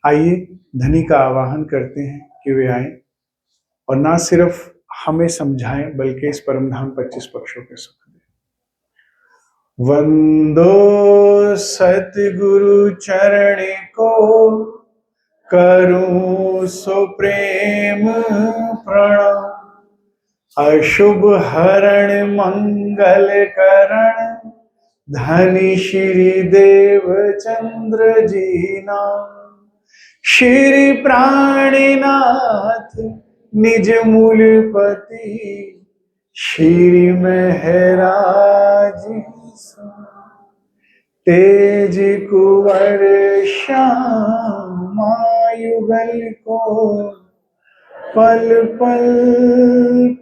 आइए धनी का आवाहन करते हैं कि वे आए और ना सिर्फ हमें समझाएं बल्कि इस परमधाम 25 पक्षों के सुख दें। वंदो सतगुरु चरण को, करूं सो प्रेम प्रणाम। अशुभ हरण मंगल करण, धनी श्री देव चंद्र जी नाम। श्री प्राणीनाथ निज मूलपति, श्री महराज तेज कुंवर श्यामा युगल को, पल पल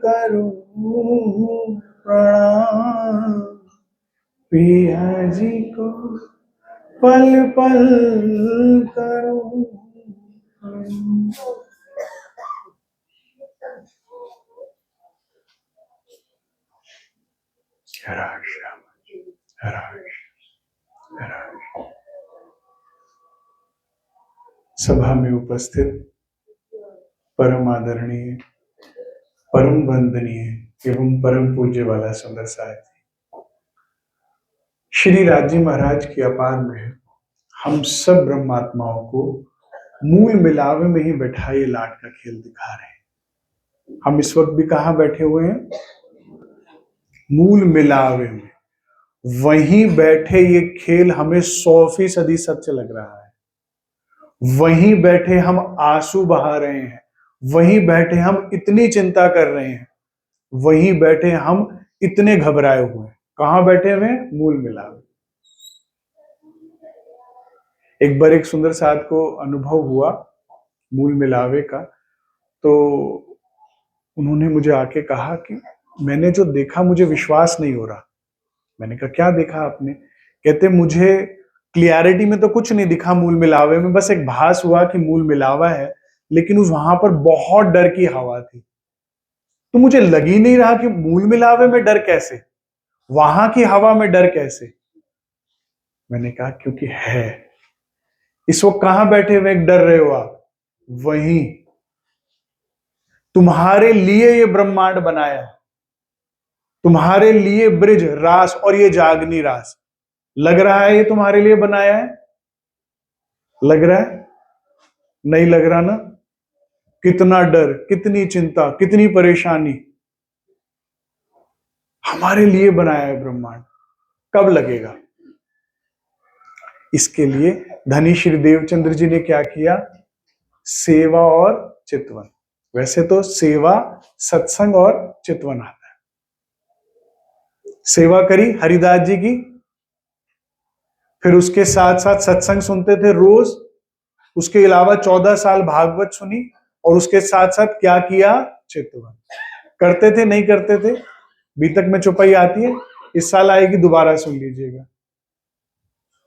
करूं प्रणाम। पिया जी को पल पल करूं। सभा में उपस्थित परम आदरणीय, परम वंदनीय एवं परम पूज्य वाला सुंदर साथी श्री राजी महाराज की अपार में हम सब ब्रह्मात्माओं को मूल मिलावे में ही बैठाए लाट का खेल दिखा रहे हैं। हम इस वक्त भी कहां बैठे हुए हैं? मूल मिलावे में। वहीं बैठे ये खेल हमें 100% सच लग रहा है। वहीं बैठे हम आंसू बहा रहे हैं, वहीं बैठे हम इतनी चिंता कर रहे हैं, वहीं बैठे हम इतने घबराए हुए हैं। कहां बैठे हुए? मूल मिलावे। एक बार एक सुंदर साथ को अनुभव हुआ मूल मिलावे का, तो उन्होंने मुझे आके कहा कि मैंने जो देखा मुझे विश्वास नहीं हो रहा। मैंने कहा क्या देखा आपने? कहते मुझे क्लियरिटी में तो कुछ नहीं दिखा मूल मिलावे में, बस एक भास हुआ कि मूल मिलावा है, लेकिन उस वहां पर बहुत डर की हवा थी। तो मुझे लग ही नहीं रहा कि मूल मिलावे में डर कैसे, वहां की हवा में डर कैसे। मैंने कहा क्योंकि है। इस वक्त कहां बैठे हुए डर रहे हो आप? वहीं। तुम्हारे लिए ये ब्रह्मांड बनाया है, तुम्हारे लिए ब्रिज रास और ये जागनी रास। लग रहा है ये तुम्हारे लिए बनाया है? लग रहा है? नहीं लग रहा ना? कितना डर, कितनी चिंता, कितनी परेशानी। हमारे लिए बनाया है ब्रह्मांड। कब लगेगा? इसके लिए धनी श्री देवचंद्र जी ने क्या किया? सेवा और चितवन। वैसे तो सेवा, सत्संग और चितवन आता है। सेवा करी हरिदास जी की, फिर उसके साथ साथ सत्संग सुनते थे रोज, उसके अलावा 14 साल भागवत सुनी, और उसके साथ साथ क्या किया? चितवन। करते थे नहीं करते थे? बीतक में चौपाई आती है, इस साल आएगी, दोबारा सुन लीजिएगा।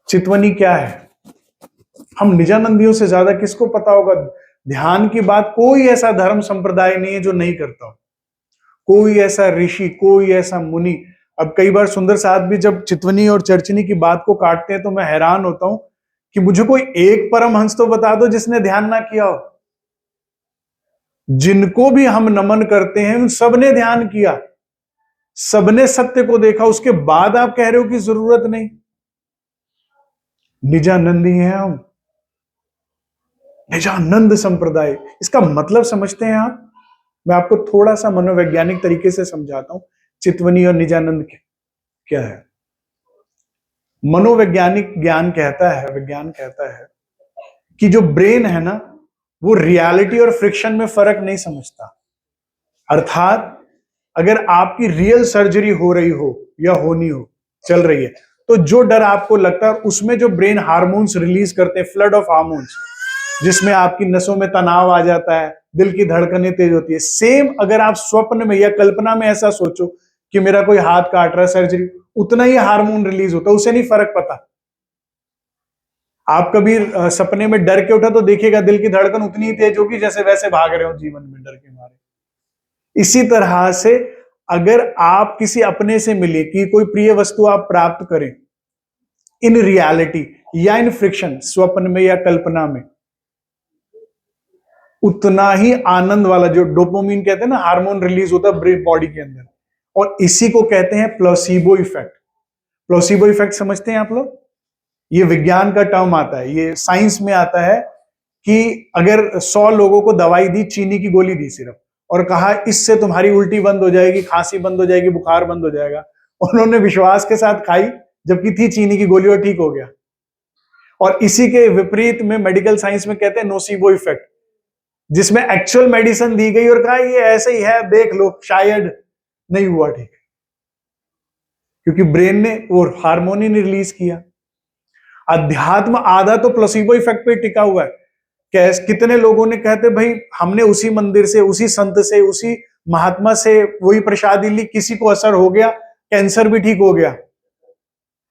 चितवनी क्या है? हम निजानंदियों से ज्यादा किसको पता होगा ध्यान की बात? कोई ऐसा धर्म संप्रदाय नहीं है जो नहीं करता हो, कोई ऐसा ऋषि, कोई ऐसा मुनि। अब कई बार सुंदर साहब भी जब चितवनी और चर्चनी की बात को काटते हैं तो मैं हैरान होता हूं कि मुझे कोई एक परमहंस तो बता दो जिसने ध्यान ना किया हो। जिनको भी हम नमन करते हैं उन सबने ध्यान किया, सबने सत्य को देखा, उसके बाद आप कह रहे हो कि जरूरत नहीं। निजानंदी हैं हम, निजानंद संप्रदाय। इसका मतलब समझते हैं आप? मैं आपको थोड़ा सा मनोवैज्ञानिक तरीके से समझाता हूं चितवनी और निजानंद क्या है। मनोवैज्ञानिक ज्ञान कहता है, विज्ञान कहता है कि जो ब्रेन है ना, वो रियलिटी और फ्रिक्शन में फर्क नहीं समझता। अर्थात अगर आपकी रियल सर्जरी हो रही हो या होनी हो, चल रही है, तो जो डर आपको लगता है उसमें जो ब्रेन हार्मोन्स रिलीज करते हैं, फ्लड ऑफ हार्मोन्स, जिसमें आपकी नसों में तनाव आ जाता है, दिल की धड़कनें तेज होती है। सेम अगर आप स्वप्न में या कल्पना में ऐसा सोचो कि मेरा कोई हाथ काट रहा है, सर्जरी, उतना ही हार्मोन रिलीज होता है, उसे नहीं फर्क पता। आप कभी सपने में डर के उठा तो देखिएगा दिल की धड़कन उतनी ही तेज होगी जैसे वैसे भाग रहे हो जीवन में डर के मारे। इसी तरह से अगर आप किसी अपने से मिले कि कोई प्रिय वस्तु आप प्राप्त करें इन रियलिटी या इन फ्रिक्शन, स्वप्न में या कल्पना में, उतना ही आनंद वाला, जो डोपामिन कहते हैं ना, हार्मोन रिलीज होता है ब्रेन बॉडी के अंदर, और इसी को कहते हैं प्लेसिबो इफेक्ट। प्लेसिबो इफेक्ट समझते हैं आप लोग? ये विज्ञान का टर्म आता है, ये साइंस में आता है कि अगर 100 लोगों को दवाई दी, चीनी की गोली दी सिर्फ, और कहा इससे तुम्हारी उल्टी बंद हो जाएगी, खांसी बंद हो जाएगी, बुखार बंद हो जाएगा, उन्होंने विश्वास के साथ खाई, जबकि थी चीनी की गोली, और ठीक हो गया। और इसी के विपरीत में मेडिकल साइंस में कहते हैं नोसिबो इफेक्ट, जिसमें एक्चुअल मेडिसिन दी गई और कहा ये ऐसे ही है, देख लो, शायद नहीं हुआ ठीक, क्योंकि ब्रेन ने वो हार्मोन ही नहीं रिलीज किया। अध्यात्म आधा तो प्लेसिबो इफेक्ट पे टिका हुआ है। कितने लोगों ने कहते भाई हमने उसी मंदिर से, उसी संत से, उसी महात्मा से वही प्रसादी ली, किसी को असर हो गया, कैंसर भी ठीक हो गया,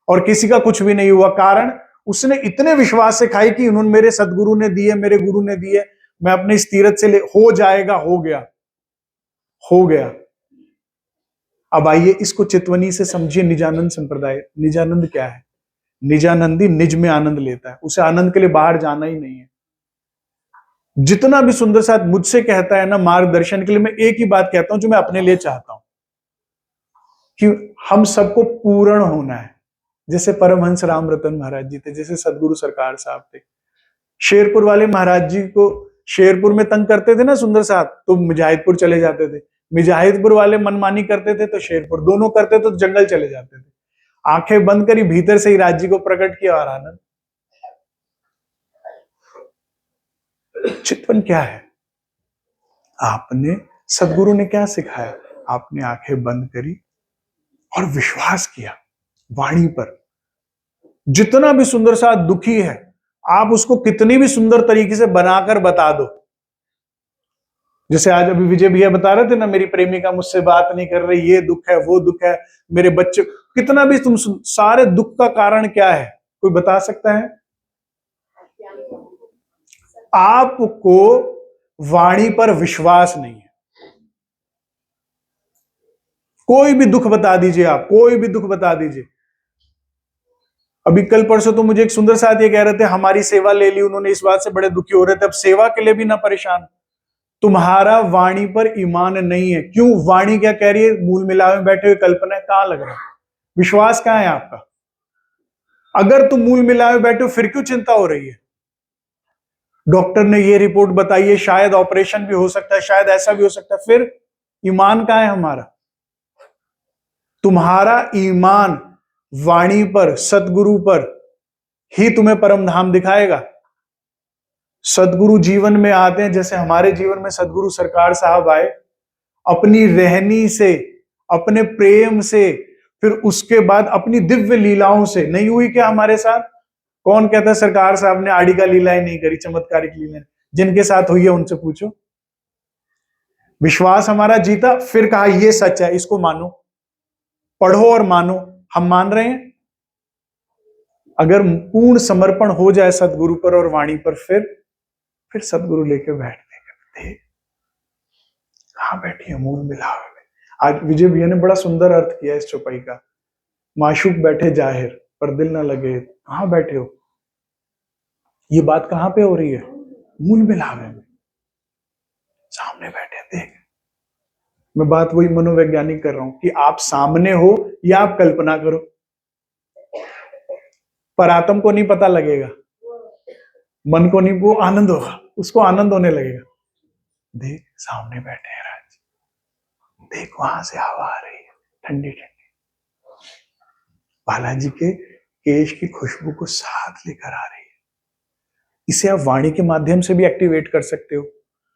और किसी का कुछ भी नहीं हुआ। कारण उसने इतने विश्वास से खाई कि उन्होंने, मेरे सदगुरु ने दिए, मेरे गुरु ने दिए, मैं अपने इस तीरथ से ले, हो जाएगा, हो गया, हो गया। अब आइए इसको चितवनी से समझिए। निजानंद संप्रदाय, निजानंद क्या है? निजानंदी निज में आनंद लेता है, उसे आनंद के लिए बाहर जाना ही नहीं है। जितना भी सुंदर साथ मुझसे कहता है ना मार्गदर्शन के लिए, मैं एक ही बात कहता हूं जो मैं अपने लिए चाहता हूं, कि हम सबको पूर्ण होना है। जैसे परमहंस राम रतन महाराज जी थे, जैसे सदगुरु सरकार साहब थे। शेरपुर वाले महाराज जी को शेरपुर में तंग करते थे ना सुंदर साथ, तो मुजाहिदपुर चले जाते थे। मुजाहिदपुर वाले मनमानी करते थे तो शेरपुर, दोनों करते तो जंगल चले जाते थे। आंखें बंद करी, भीतर से ही राज जी को प्रकट किया और आनंद। चितवन क्या है? आपने, सदगुरु ने क्या सिखाया? आपने आंखें बंद करी और विश्वास किया वाणी पर। जितना भी सुंदर सा दुखी है, आप उसको कितनी भी सुंदर तरीके से बनाकर बता दो। जैसे आज अभी विजय भैया बता रहे थे ना, मेरी प्रेमिका मुझसे बात नहीं कर रही, ये दुख है, वो दुख है, मेरे बच्चे, कितना भी तुम, सारे दुख का कारण क्या है, कोई बता सकता है? आपको वाणी पर विश्वास नहीं है। कोई भी दुख बता दीजिए, आप कोई भी दुख बता दीजिए। अभी कल परसों तो मुझे एक सुंदर साथ ये कह रहे थे, हमारी सेवा ले ली उन्होंने, इस बात से बड़े दुखी हो रहे थे, अब सेवा के लिए भी ना परेशान। तुम्हारा वाणी पर ईमान नहीं है। क्यों? वाणी क्या कह रही है? मूल मिलावे में बैठे हुए कल्पना है, कहां लग रहा है? विश्वास कहां है आपका? अगर तुम मूल मिलावे बैठे हो, फिर क्यों चिंता हो रही है? डॉक्टर ने ये रिपोर्ट बताई है, शायद ऑपरेशन भी हो सकता है, शायद ऐसा भी हो सकता है, फिर ईमान कहां है हमारा? तुम्हारा ईमान वाणी पर, सदगुरु पर ही तुम्हें परम धाम दिखाएगा। सदगुरु जीवन में आते हैं, जैसे हमारे जीवन में सदगुरु सरकार साहब आए, अपनी रहनी से, अपने प्रेम से, फिर उसके बाद अपनी दिव्य लीलाओं से। नहीं हुई क्या हमारे साथ? कौन कहता है सरकार साहब ने आड़ी का लीलाएं नहीं करी, चमत्कारिक लीलाएं? जिनके साथ हुई है उनसे पूछो। विश्वास हमारा जीता, फिर कहा यह सच है, इसको मानो, पढ़ो और मानो। हम मान रहे हैं। अगर पूर्ण समर्पण हो जाए सदगुरु पर और वाणी पर, फिर सदगुरु लेके बैठने का। कहां बैठी है? मूल मिलावे में। आज विजय भैया ने बड़ा सुंदर अर्थ किया इस चौपाई का। माशूक बैठे जाहिर, पर दिल ना लगे। कहां बैठे हो? ये बात कहां पे हो रही है? मूल मिलावे में, सामने बैठे। देख, मैं बात वही मनोवैज्ञानिक कर रहा हूं कि आप सामने हो या आप कल्पना करो, पर आत्म को नहीं पता लगेगा, मन को नहीं, वो आनंद होगा, उसको आनंद होने लगेगा। देख सामने बैठे हैं राज, देख वहां से हवा आ रही है, ठंडी ठंडी, बालाजी के केश की खुशबू को साथ लेकर आ रही है। इसे आप वाणी के माध्यम से भी एक्टिवेट कर सकते हो।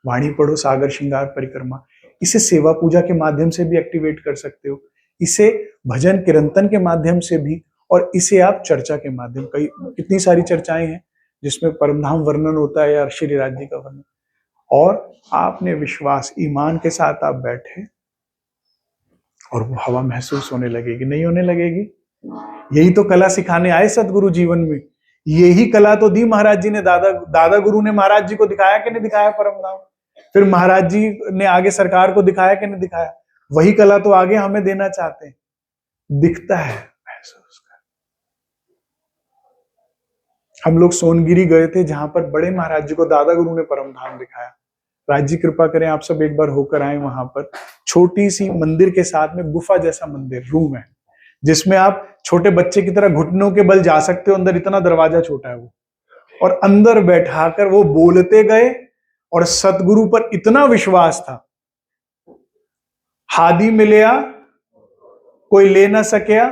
वाणी पढ़ो, सागर श्रृंगार परिक्रमा। इसे सेवा पूजा के माध्यम से भी एक्टिवेट कर सकते हो। इसे भजन कीर्तन के माध्यम से भी, और इसे आप चर्चा के माध्यम, कई कितनी सारी चर्चाएं हैं जिसमें परमधाम वर्णन होता है या श्री राज जी का वर्णन। और आपने विश्वास, ईमान के साथ आप बैठे, और वो हवा महसूस होने लगेगी, नहीं होने लगेगी? यही तो कला सिखाने आए सदगुरु जीवन में। यही कला तो दी महाराज जी ने, दादा गुरु ने महाराज जी को दिखाया कि नहीं दिखाया परमधाम? फिर महाराज जी ने आगे सरकार को दिखाया कि नहीं दिखाया? वही कला तो आगे हमें देना चाहते हैं। दिखता है, महसूस कर। हम लोग सोनगिरी गए थे, जहां पर बड़े महाराज जी को दादा गुरु ने परमधाम दिखाया। राज जी कृपा करें आप सब एक बार होकर आए वहां पर। छोटी सी मंदिर के साथ में गुफा जैसा मंदिर रूम है, जिसमें आप छोटे बच्चे की तरह घुटनों के बल जा सकते हो अंदर, इतना दरवाजा छोटा है वो। और अंदर बैठाकर वो बोलते गए, और सतगुरु पर इतना विश्वास था, हादी मिलया कोई ले ना सकया।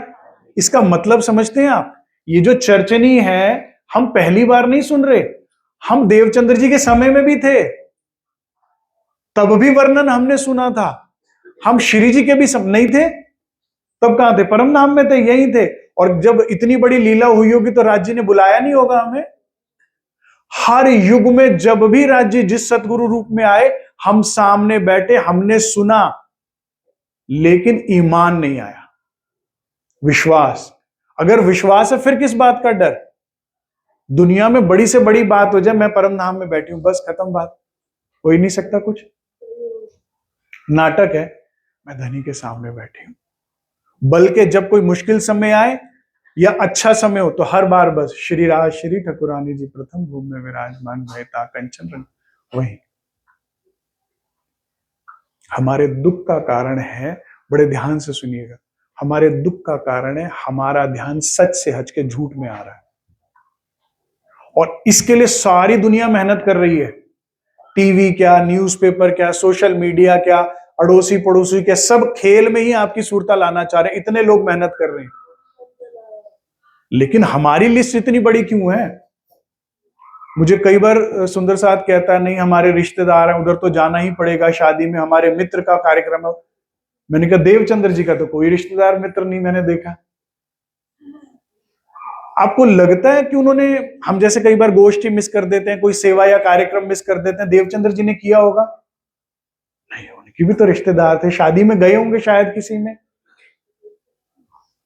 इसका मतलब समझते हैं आप? ये जो चर्चनी है, हम पहली बार नहीं सुन रहे, हम देवचंद्र जी के समय में भी थे, तब भी वर्णन हमने सुना था। हम श्री जी के भी सब नहीं थे, तब कहां थे? परम धाम में थे, यहीं थे। और जब इतनी बड़ी लीला हुई होगी तो राज्य ने बुलाया नहीं होगा हमें। हर युग में जब भी राज्य जिस सतगुरु रूप में आए, हम सामने बैठे, हमने सुना, लेकिन ईमान नहीं आया, विश्वास। अगर विश्वास है फिर किस बात का डर? दुनिया में बड़ी से बड़ी बात हो जाए, मैं परम धाम में बैठी हूं, बस खत्म बात, हो ही नहीं सकता कुछ। नाटक है, मैं धनी के सामने बैठी हूं। बल्कि जब कोई मुश्किल समय आए या अच्छा समय हो, तो हर बार बस श्री राज श्री ठकुरानी जी प्रथम भूमि में विराजमान भयता कंचन रंग, वही हमारे दुख का कारण है। बड़े ध्यान से सुनिएगा, हमारे दुख का कारण है हमारा ध्यान सच से हट के झूठ में आ रहा है। और इसके लिए सारी दुनिया मेहनत कर रही है, टीवी क्या, न्यूज़पेपर क्या, सोशल मीडिया क्या, अड़ोसी पड़ोसी क्या, सब खेल में ही आपकी सुरता लाना चाह रहे हैं। इतने लोग मेहनत कर रहे हैं, लेकिन हमारी लिस्ट इतनी बड़ी क्यों है? मुझे कई बार सुंदर साथ कहता है, नहीं हमारे रिश्तेदार हैं, उधर तो जाना ही पड़ेगा, शादी में हमारे मित्र का कार्यक्रम है। मैंने कहा देवचंद्र जी का तो कोई रिश्तेदार मित्र नहीं मैंने देखा। आपको लगता है कि उन्होंने, हम जैसे कई बार गोष्ठी मिस कर देते हैं, कोई सेवा या कार्यक्रम मिस कर देते हैं, देवचंद्र जी ने किया होगा? नहीं, उनकी भी तो रिश्तेदार थे, शादी में गए होंगे शायद किसी में।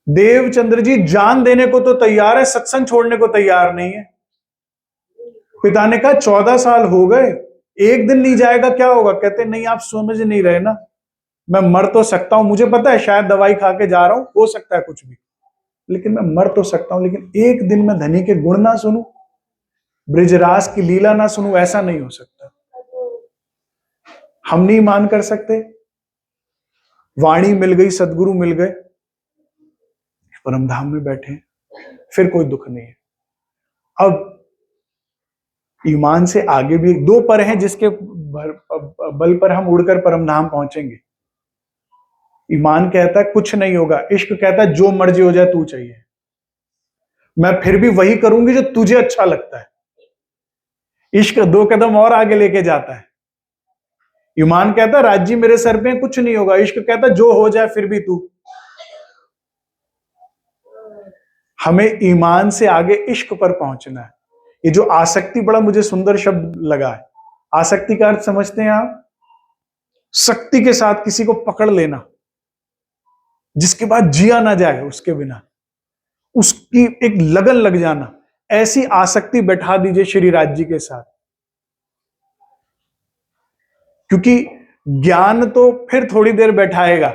देवचंद्र जी जान देने को तो तैयार है, सत्संग छोड़ने को तैयार नहीं है। पिता ने कहा 14 साल हो गए, एक दिन नहीं जाएगा क्या होगा? कहते नहीं आप समझ नहीं रहे ना, मैं मर तो सकता हूं, मुझे पता है शायद दवाई खा के जा रहा हूं, हो सकता है कुछ भी, लेकिन मैं मर तो सकता हूं, लेकिन एक दिन मैं धनी के गुण ना सुनूं, ब्रिजरास की लीला ना सुनूं, ऐसा नहीं हो सकता। हम नहीं मान कर सकते। वाणी मिल गई, सदगुरु मिल गए, परमधाम में बैठे, फिर कोई दुख नहीं है। अब ईमान से आगे भी दो पर हैं जिसके बल पर हम उड़कर परमधाम पहुंचेंगे। ईमान कहता है कुछ नहीं होगा, इश्क कहता है जो मर्जी हो जाए तू चाहिए, मैं फिर भी वही करूंगी जो तुझे अच्छा लगता है। इश्क दो कदम और आगे लेके जाता है। ईमान कहता है राज्य मेरे सर पे कुछ नहीं होगा, इश्क कहता है जो हो जाए फिर भी तू। हमें ईमान से आगे इश्क पर पहुंचना है। ये जो आसक्ति, बड़ा मुझे सुंदर शब्द लगा है। आसक्ति का अर्थ समझते हैं आप? शक्ति के साथ किसी को पकड़ लेना, जिसके बाद जिया ना जाए उसके बिना, उसकी एक लगन लग जाना, ऐसी आसक्ति बैठा दीजिए श्री राज जी के साथ। क्योंकि ज्ञान तो फिर थोड़ी देर बैठाएगा,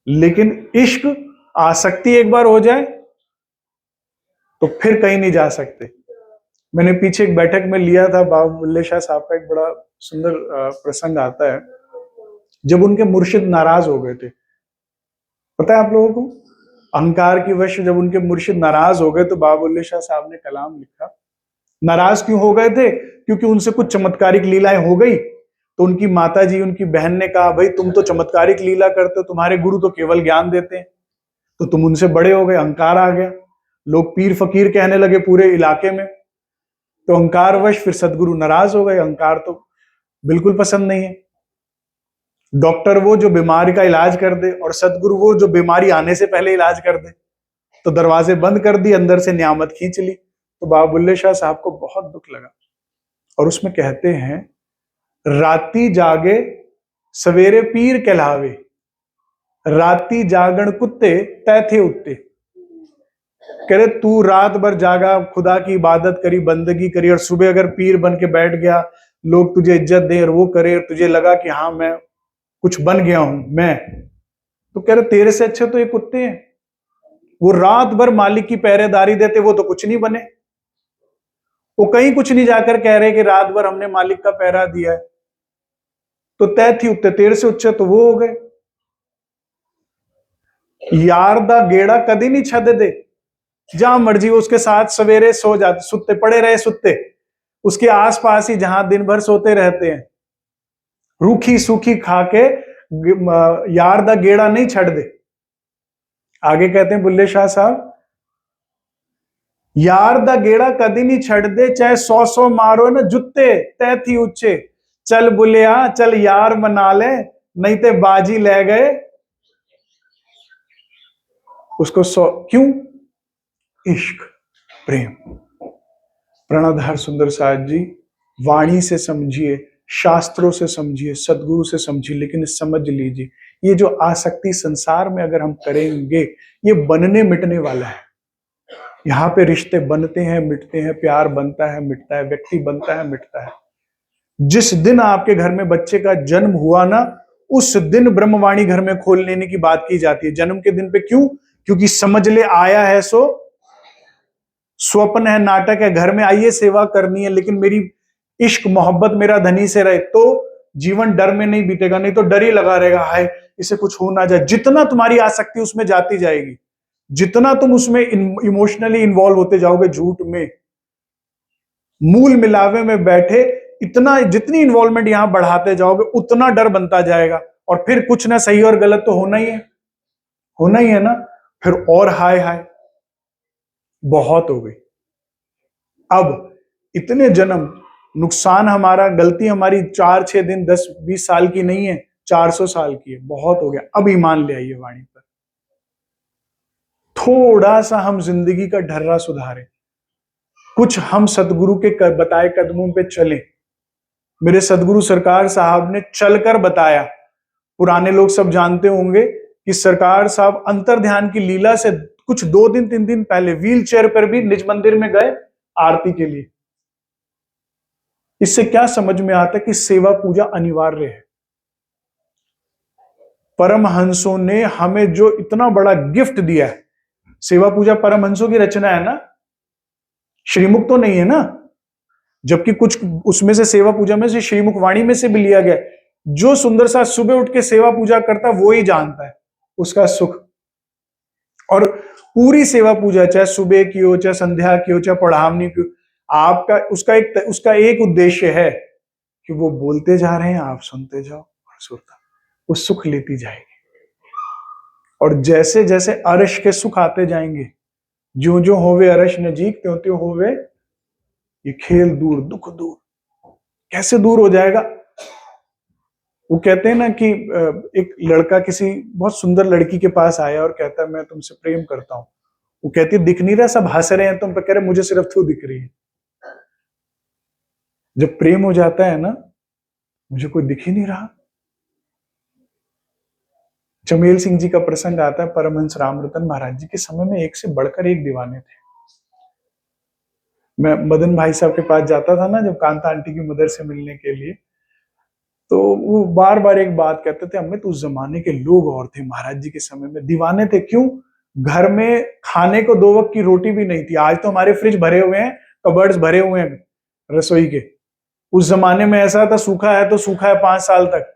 लेकिन इश्क, आसक्ति एक बार हो जाए तो फिर कहीं नहीं जा सकते। मैंने पीछे एक बैठक में लिया था, बाबा बुल्ले शाह साहब का एक बड़ा सुंदर प्रसंग आता है, जब उनके मुर्शिद नाराज हो गए थे। पता है आप लोगों को, अहंकार की वश जब उनके मुर्शिद नाराज हो गए तो बाबा बुल्ले शाह साहब ने कलाम लिखा। नाराज क्यों हो गए थे? क्योंकि उनसे कुछ चमत्कारिक लीलाएं हो गई, तो उनकी माता जी, उनकी बहन ने कहा भाई तुम तो चमत्कारिक लीला करते हो, तुम्हारे गुरु तो केवल ज्ञान देते हैं, तो तुम उनसे बड़े हो गए, अहंकार आ गया। लोग पीर फकीर कहने लगे पूरे इलाके में, तो अहंकारवश फिर सदगुरु नाराज हो गए। अहंकार तो बिल्कुल पसंद नहीं है। डॉक्टर वो जो बीमारी का इलाज कर दे, और सदगुरु वो जो बीमारी आने से पहले इलाज कर दे। तो दरवाजे बंद कर दिए, अंदर से नियामत खींच ली। तो बाबा बुल्ले शाह साहब को बहुत दुख लगा, और उसमें कहते हैं, राती जागे सवेरे पीर कहलावे, राती जागण कुत्ते तय थे उत्ते। कह रहे तू रात भर जागा, खुदा की इबादत करी, बंदगी करी, और सुबह अगर पीर बन के बैठ गया, लोग तुझे इज्जत दे और वो करे, और तुझे लगा कि हाँ मैं कुछ बन गया हूं मैं, तो कह रहे तेरे से अच्छे तो ये कुत्ते हैं, वो रात भर मालिक की पहरेदारी देते, वो तो कुछ नहीं बने। वो कहीं कुछ नहीं जाकर कह रहे कि रात भर हमने मालिक का पहरा दिया है, तो तय थी उत्ते तेरे से उच्च तो वो हो गए। यार दा गेड़ा कदी नहीं छद दे, जहां मर्जी वो उसके साथ सवेरे सो जाते, सुते पड़े रहे सुते, उसके आसपास ही जहां दिन भर सोते रहते हैं, रूखी सूखी खा के यार दा गेड़ा नहीं छड़ दे। आगे कहते हैं बुल्ले शाह साहब, यार दा गेड़ा कदी नहीं छड़ दे, चाहे 100 मारो ना जुत्ते तय थी उच्चे, चल बुलिया चल यार मना ले, नहीं ते बाजी ले गए उसको 100। क्यों? इश्क, प्रेम। प्रणवधार सुंदर साथ जी, वाणी से समझिए, शास्त्रों से समझिए, सदगुरु से समझिए, लेकिन समझ लीजिए ये जो आसक्ति संसार में अगर हम करेंगे, ये बनने मिटने वाला है। यहाँ पे रिश्ते बनते हैं मिटते हैं, प्यार बनता है मिटता है, व्यक्ति बनता है मिटता है। जिस दिन आपके घर में बच्चे का जन्म हुआ ना, उस दिन ब्रह्मवाणी घर में खोल लेने की बात की जाती है। जन्म के दिन पे क्यों? क्योंकि समझ ले आया है सो स्वप्न है, नाटक है, घर में आइए सेवा करनी है, लेकिन मेरी इश्क मोहब्बत मेरा धनी से रहे तो जीवन डर में नहीं बीतेगा, नहीं तो डर ही लगा रहेगा, हाय इसे कुछ हो ना जाए। जितना तुम्हारी आसक्ति उसमें जाती जाएगी, जितना तुम उसमें इमोशनली इन्वॉल्व होते जाओगे, झूठ में मूल मिलावे में बैठे, इतना जितनी इन्वॉल्वमेंट यहां बढ़ाते जाओगे उतना डर बनता जाएगा, और फिर कुछ ना सही और गलत तो होना ही है, होना ही है ना। फिर और हाय हाय बहुत हो गई। अब इतने जन्म नुकसान हमारा, गलती हमारी 4-6 दिन 10-20 साल की नहीं है, 400 साल की है, बहुत हो गया। अब ईमान ले आइए वाणी पर, थोड़ा सा हम जिंदगी का ढर्रा सुधारें, कुछ हम सदगुरु के बताए कदमों पे चलें। मेरे सदगुरु सरकार साहब ने चलकर बताया। पुराने लोग सब जानते होंगे कि सरकार साहब अंतर ध्यान की लीला से कुछ 2 दिन 3 दिन पहले व्हील चेयर पर भी निज मंदिर में गए आरती के लिए। इससे क्या समझ में आता है कि सेवा पूजा अनिवार्य है। परमहंसों ने हमें जो इतना बड़ा गिफ्ट दिया है, सेवा पूजा परमहंसों की रचना है ना, श्रीमुख तो नहीं है ना, जबकि कुछ उसमें से सेवा पूजा में से श्रीमुख वाणी में से भी लिया गया। जो सुंदर सा सुबह उठ के सेवा पूजा करता है वो ही जानता है उसका सुख। और पूरी सेवा पूजा, चाहे सुबह की हो, चाहे संध्या की हो, चाहे पढ़ावनी की हो, आपका उसका एक उद्देश्य है कि वो बोलते जा रहे हैं, आप सुनते जाओ और सुनता, वो सुख लेती जाएगी। और जैसे जैसे अर्श के सुख आते जाएंगे, ज्यो ज्यो होवे अर्श नजीक, त्यों त्यों होवे ये खेल दूर, दुख दूर। कैसे दूर हो जाएगा? वो कहते हैं ना कि एक लड़का किसी बहुत सुंदर लड़की के पास आया और कहता है मैं तुमसे प्रेम करता हूं। वो कहती है दिख नहीं रहा, सब हंस रहे हैं तुम पे, कह रहे मुझे सिर्फ तू दिख रही है। जब प्रेम हो जाता है ना, मुझे कोई दिख ही नहीं रहा। चमेल सिंह जी का प्रसंग आता है, परमहंस रामरतन महाराज जी के समय में एक से बढ़कर एक दीवाने थे। मैं मदन भाई साहब के पास जाता था ना जब कांता आंटी की मदर से मिलने के लिए, तो वो बार बार एक बात कहते थे, अमित उस जमाने के लोग और थे, महाराज जी के समय में दीवाने थे। क्यों? घर में खाने को 2 वक्त की रोटी भी नहीं थी। आज तो हमारे फ्रिज भरे हुए हैं, कबर्ड्स भरे हुए हैं रसोई के। उस जमाने में ऐसा था, सूखा है तो सूखा है 5 साल तक,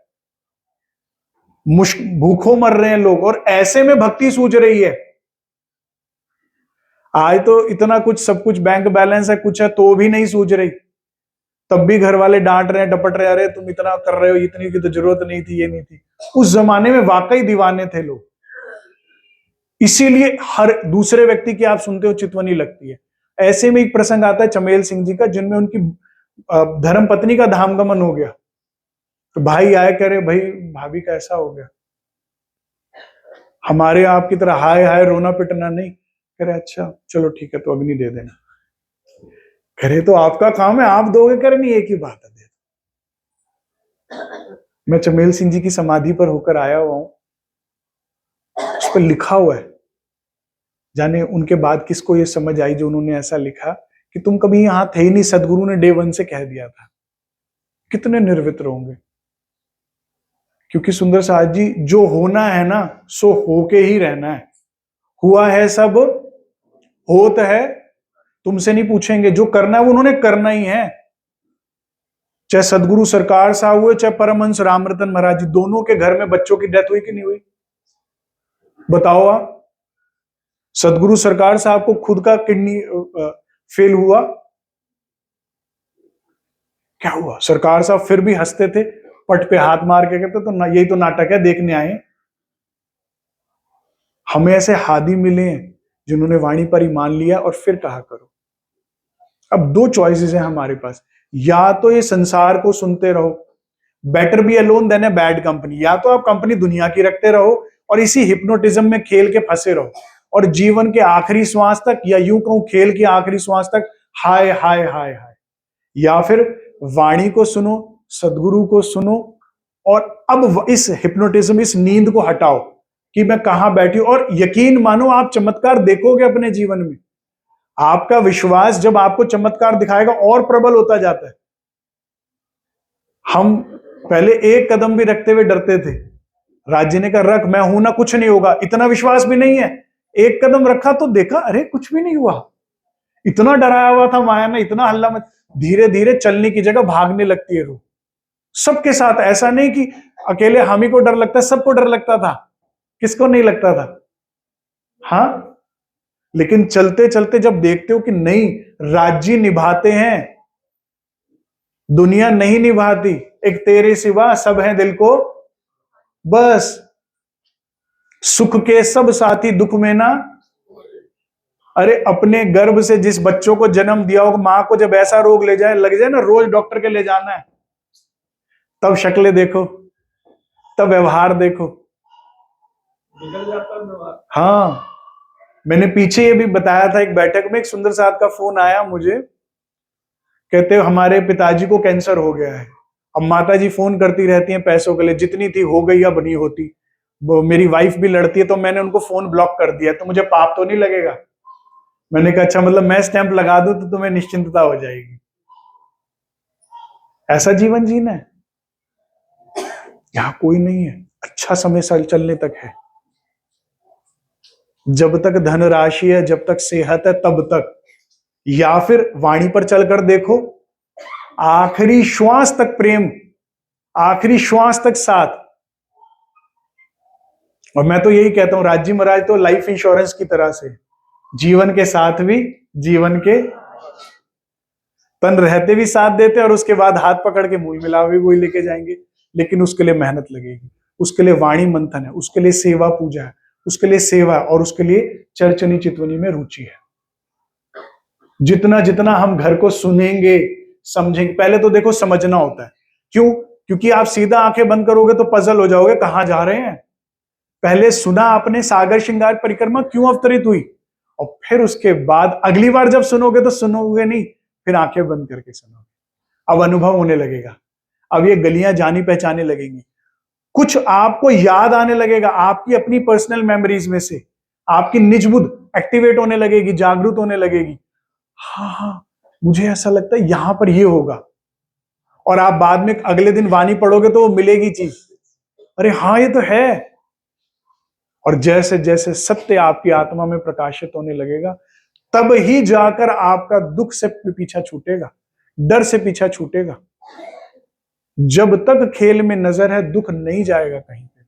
भूखों मर रहे हैं लोग, और ऐसे में भक्ति सूझ रही है। आज तो इतना कुछ, सब कुछ बैंक बैलेंस है, कुछ है तो भी नहीं सूझ रही, तब भी घर वाले डांट रहे हैं, डपट रहे, अरे तुम इतना कर रहे हो, इतनी की तो जरूरत नहीं थी, ये नहीं थी। उस जमाने में वाकई दीवाने थे लोग, इसीलिए हर दूसरे व्यक्ति की आप सुनते हो चितवनी लगती है। ऐसे में एक प्रसंग आता है चमेल सिंह जी का, जिनमें उनकी धर्म पत्नी का धामगमन हो गया। तो भाई आए, कह रहे भाई भाभी का ऐसा हो गया, हमारे आपकी तरह हाय हाय रोना पिटना नहीं। कह रहे अच्छा चलो ठीक है, तो अग्नि दे देना। कह रहे तो आपका काम है, आप दोगे? कह रहे नहीं, एक ही बात है, दे दो। मैं चमेल सिंह जी की समाधि पर होकर आया हुआ हूं, उस पर लिखा हुआ है, जाने उनके बाद किसको ये समझ आई जो उन्होंने ऐसा लिखा कि तुम कभी यहां थे ही नहीं, सदगुरु ने डे 1 से कह दिया था। कितने निर्वित्र होंगे। क्योंकि सुंदर साथ जी, जो होना है ना सो होके ही रहना है। हुआ है सब, होत है तुमसे नहीं पूछेंगे, जो करना है वो उन्होंने करना ही है। चाहे सदगुरु सरकार साहब हुए, चाहे परमहंस रामरतन महाराज जी, दोनों के घर में बच्चों की डेथ हुई कि नहीं हुई? बताओ आप। सदगुरु सरकार साहब को खुद का किडनी फेल हुआ, क्या हुआ? सरकार साहब फिर भी हंसते थे, पट पे हाथ मार के कहते तो यही तो नाटक है, देखने आए। हमें ऐसे हादी मिले हैं जिन्होंने वाणी पर ईमान लिया और फिर कहा करो। अब दो चॉइसेस हैं हमारे पास, या तो ये संसार को सुनते रहो, better be alone than a bad company, या तो आप कंपनी दुनिया की रखते रहो और इसी हिप्नोटिज्म में खेल के फंसे रहो और जीवन के आखिरी श्वास तक, या यूं कहूं खेल के आखिरी श्वास तक हाय हाय हाय हाय, या फिर वाणी को सुनो, सदगुरु को सुनो और अब इस हिप्नोटिज्म, इस नींद को हटाओ कि मैं कहां बैठी हूं, और यकीन मानो आप चमत्कार देखोगे अपने जीवन में। आपका विश्वास जब आपको चमत्कार दिखाएगा और प्रबल होता जाता है। हम पहले एक कदम भी रखते हुए डरते थे, राज्य ने कहा रख, मैं हूं ना, कुछ नहीं होगा, इतना विश्वास भी नहीं है। एक कदम रखा तो देखा अरे कुछ भी नहीं हुआ। इतना डराया हुआ था माया ने, इतना हल्ला मच, धीरे धीरे चलने की जगह भागने लगती है रूह। सबके साथ, ऐसा नहीं कि अकेले हम ही को डर लगता है, सबको डर लगता था। किसको नहीं लगता था? हाँ, लेकिन चलते चलते जब देखते हो कि नहीं, राज्य निभाते हैं, दुनिया नहीं निभाती, एक तेरे सिवा सब है दिल को बस, सुख के सब साथी दुख में ना। अरे अपने गर्भ से जिस बच्चों को जन्म दिया हो, मां को जब ऐसा रोग लग जाए ना, रोज डॉक्टर के ले जाना है, तब शक्लें देखो, तब व्यवहार देखो, निकल जाता है व्यवहार। हाँ, मैंने पीछे ये भी बताया था, एक बैठक में एक सुंदर साहब का फोन आया मुझे, कहते हमारे पिताजी को कैंसर हो गया है। अब माता जी फोन करती रहती हैं पैसों के लिए, जितनी थी हो गई, अब नहीं होती। वो मेरी वाइफ भी लड़ती है, तो मैंने उनको फोन ब्लॉक कर दिया, तो मुझे पाप तो नहीं लगेगा? मैंने कहा अच्छा, मतलब मैं स्टैंप लगा दूं तो तुम्हें निश्चिंतता हो जाएगी। ऐसा जीवन जीना है? यहां कोई नहीं है, अच्छा समय चलने तक है। जब तक धनराशि है, जब तक सेहत है, तब तक, या फिर वाणी पर चलकर देखो, आखिरी श्वास तक प्रेम, आखिरी श्वास तक साथ। और मैं तो यही कहता हूं, राज्य महाराज तो लाइफ इंश्योरेंस की तरह से, जीवन के साथ भी, जीवन के तन रहते भी साथ देते, और उसके बाद हाथ पकड़ के मुंह मिला भी वही लेके जाएंगे। लेकिन उसके लिए मेहनत लगेगी, उसके लिए वाणी मंथन है, उसके लिए सेवा पूजा है, उसके लिए सेवा, और उसके लिए चर्चनी चितवनी में रुचि है। जितना जितना हम घर को सुनेंगे, समझेंगे, पहले तो देखो समझना होता है। क्यों? क्योंकि आप सीधा आंखें बंद करोगे तो पजल हो जाओगे, कहां जा रहे हैं। पहले सुना आपने सागर श्रृंगार परिक्रमा क्यों अवतरित हुई, और फिर उसके बाद अगली बार जब सुनोगे तो सुनोगे नहीं, फिर आंखें बंद करके सुनोगे। अब अनुभव होने लगेगा, अब ये गलियां जानी पहचाने लगेंगी, कुछ आपको याद आने लगेगा, आपकी अपनी पर्सनल मेमोरीज में से आपकी निज बुद्ध एक्टिवेट होने लगेगी, जागरूक होने लगेगी। हाँ हाँ, मुझे ऐसा लगता है यहां पर ये होगा, और आप बाद में अगले दिन वाणी पढ़ोगे तो वो मिलेगी चीज, अरे हाँ ये तो है। और जैसे जैसे सत्य आपकी आत्मा में प्रकाशित होने लगेगा, तब ही जाकर आपका दुख से पीछा छूटेगा, डर से पीछा छूटेगा। जब तक खेल में नजर है, दुख नहीं जाएगा कहीं पे।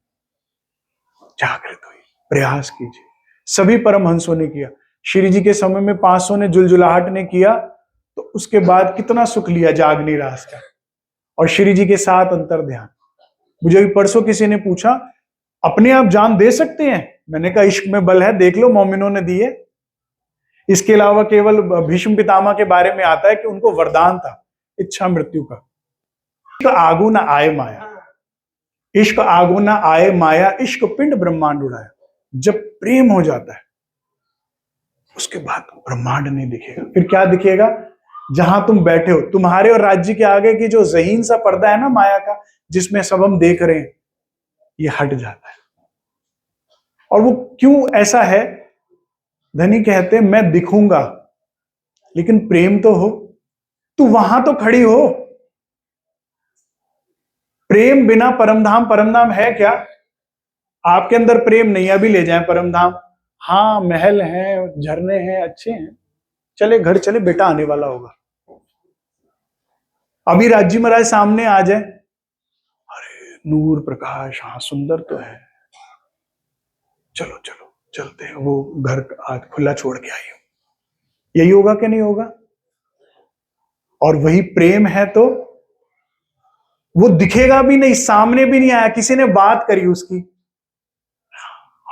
जागृत होइए, प्रयास कीजिए। सभी परमहंसों ने किया, श्री जी के समय में 500 ने जुलजुलाहट ने किया, तो उसके बाद कितना सुख लिया जागनी रास का, और श्री जी के साथ अंतर ध्यान। मुझे भी परसों किसी ने पूछा, अपने आप जान दे सकते हैं? मैंने कहा इश्क में बल है, देख लो मोमिनों ने दिए। इसके अलावा केवल भीष्म पितामह के बारे में आता है कि उनको वरदान था इच्छा मृत्यु का। इश्क आगू ना आए माया, इश्क आगू ना आए माया, इश्क पिंड ब्रह्मांड उड़ाया। जब प्रेम हो जाता है उसके बाद ब्रह्मांड नहीं दिखेगा, फिर क्या दिखेगा? जहां तुम बैठे हो, तुम्हारे और राज्य के आगे की जो ज़हीन सा पर्दा है ना माया का, जिसमें सब हम देख रहे हैं, ये हट जाता है। और वो क्यों ऐसा है? धनी कहते हैं मैं दिखूंगा, लेकिन प्रेम तो हो, तू वहां तो खड़ी हो। प्रेम बिना परमधाम, परमधाम है क्या? आपके अंदर प्रेम नहीं, अभी ले जाएं परमधाम। हाँ महल हैं, झरने हैं, अच्छे हैं, चले घर चले, बेटा आने वाला होगा। अभी राजी महाराज सामने आ जाए, अरे नूर प्रकाश, हाँ सुंदर तो है, चलो चलो चलते हैं, वो घर आज खुला छोड़ के आई हूं। यही होगा कि नहीं होगा? और वही प्रेम है तो वो दिखेगा भी नहीं, सामने भी नहीं आया, किसी ने बात करी उसकी,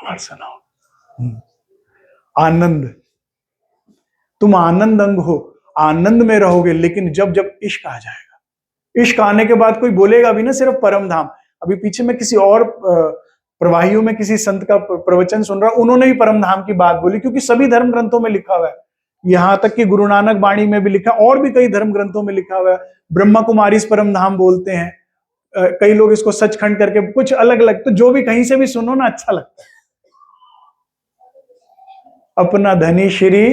और सुनाओ आनंद। तुम आनंद अंग हो, आनंद में रहोगे, लेकिन जब जब इश्क आ जाएगा, इश्क आने के बाद कोई बोलेगा भी ना सिर्फ परम धाम। अभी पीछे मैं किसी और प्रवाहियों में किसी संत का प्रवचन सुन रहा, उन्होंने भी परम धाम की बात बोली, क्योंकि सभी धर्म ग्रंथों में लिखा हुआ है, यहां तक कि गुरु नानक बाणी में भी लिखा, और भी कई धर्म ग्रंथों में लिखा हुआ है। ब्रह्मा कुमारी इस परम धाम बोलते हैं, कई लोग इसको सचखंड करके कुछ अलग अलग, तो जो भी कहीं से भी सुनो ना अच्छा लगता है। अपना धनी श्री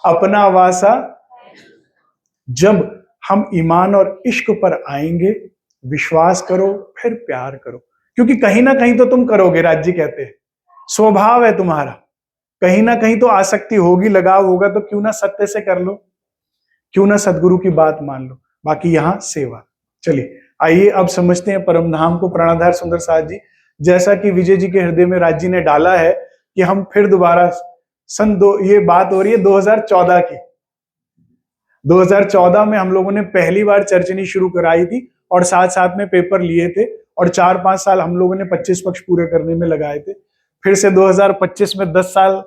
अपना वासा, जब हम ईमान और इश्क पर आएंगे, विश्वास करो फिर प्यार करो, क्योंकि कहीं ना कहीं तो तुम करोगे। राज जी कहते हैं स्वभाव है तुम्हारा, कहीं ना कहीं तो आसक्ति होगी, लगाव होगा, तो क्यों ना सत्य से कर लो, क्यों ना सदगुरु की बात मान लो, बाकी यहां सेवा। चलिए आइए अब समझते हैं परम धाम को। प्राणाधार सुंदर साथ जी, जैसा कि विजय जी के हृदय में राज जी ने डाला है कि हम फिर दोबारा ये बात हो रही है 2014 की। 2014 में हम लोगों ने पहली बार चर्चनी शुरू कराई थी, और साथ साथ में पेपर लिए थे, और 4-5 साल हम लोगों ने 25 पक्ष पूरे करने में लगाए थे। फिर से 2025 में 10 साल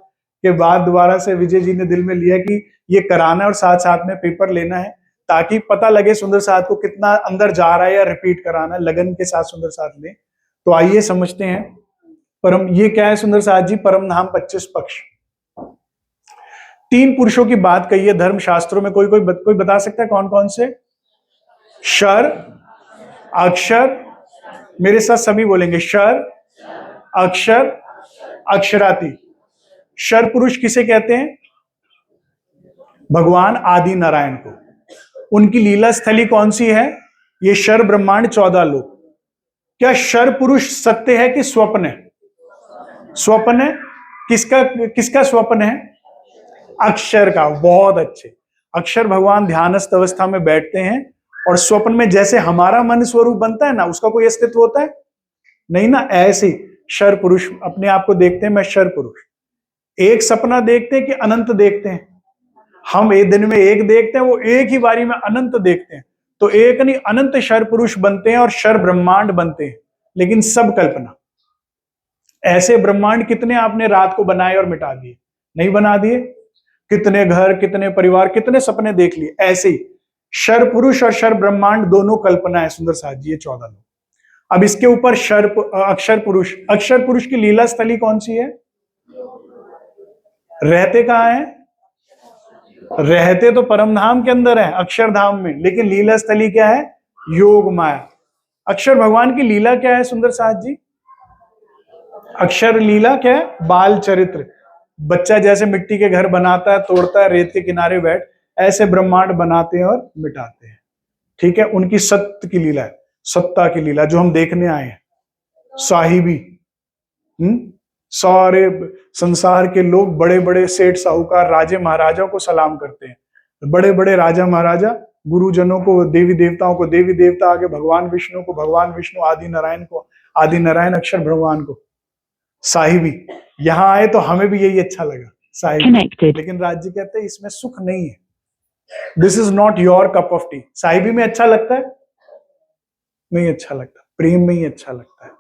के बाद दोबारा से विजय जी ने दिल में लिया कि ये कराना है और साथ साथ में पेपर लेना है, ताकि पता लगे सुंदर साथ को कितना अंदर जा रहा है, या रिपीट कराना है, लगन के साथ सुंदर साथ में। तो आइए समझते हैं परम, ये क्या है सुंदर साथ जी? परम धाम 25 पक्ष। 3 पुरुषों की बात कही है धर्म शास्त्रों में, कोई बता सकता है कौन कौन से? शर, अक्षर, मेरे साथ सभी बोलेंगे, शर, अक्षर, अक्षराती। शर पुरुष किसे कहते हैं? भगवान आदि नारायण को। उनकी लीला स्थली कौन सी है? ये शर ब्रह्मांड 14 लोग। क्या शर पुरुष सत्य है कि स्वप्न है? स्वप्न है। किसका स्वप्न है? अक्षर का। बहुत अच्छे। अक्षर भगवान ध्यानस्थ अवस्था में बैठते हैं, और स्वप्न में जैसे हमारा मन स्वरूप बनता है ना, उसका कोई अस्तित्व होता है नहीं ना, ऐसे शर पुरुष अपने आप को देखते हैं, मैं शर पुरुष। एक सपना देखते हैं कि अनंत देखते हैं? हम एक दिन में एक देखते हैं, वो एक ही बारी में अनंत देखते हैं। तो एक नहीं, अनंत शर पुरुष बनते हैं और शर ब्रह्मांड बनते हैं, लेकिन सब कल्पना। ऐसे ब्रह्मांड कितने आपने रात को बनाए और मिटा दिए? नहीं बना दिए? कितने घर, कितने परिवार, कितने सपने देख लिए? ऐसे ही शर पुरुष और शर ब्रह्मांड दोनों कल्पना है सुंदर साथ जी, ये 14 लोग। अब इसके ऊपर अक्षर पुरुष की लीला स्थली कौन सी है? रहते कहां है? रहते तो परम धाम के अंदर है, अक्षरधाम में, लेकिन लीला स्थली क्या है? योग माया। अक्षर भगवान की लीला क्या है सुंदर साथ जी? अक्षर लीला क्या है? बाल चरित्र। बच्चा जैसे मिट्टी के घर बनाता है, तोड़ता है, रेत के किनारे बैठ, ऐसे ब्रह्मांड बनाते हैं और मिटाते हैं। ठीक है, उनकी सत्य की लीला है, सत्ता की लीला, जो हम देखने आए हैं। साहिबी, सारे संसार के लोग, बड़े बड़े सेठ साहूकार, राजे महाराजाओं को सलाम करते हैं। बड़े बड़े राजा महाराजा गुरुजनों को, देवी देवताओं को देवी देवता, आगे भगवान विष्णु को भगवान विष्णु, आदि नारायण को आदि नारायण, अक्षर भगवान को साहिबी। यहां आए तो हमें भी यही अच्छा लगा, साहिबी। लेकिन राज्य कहते हैं इसमें सुख नहीं है, this is not your cup of tea. साहिबी में अच्छा लगता है? नहीं अच्छा लगता, प्रेम में ही अच्छा लगता है।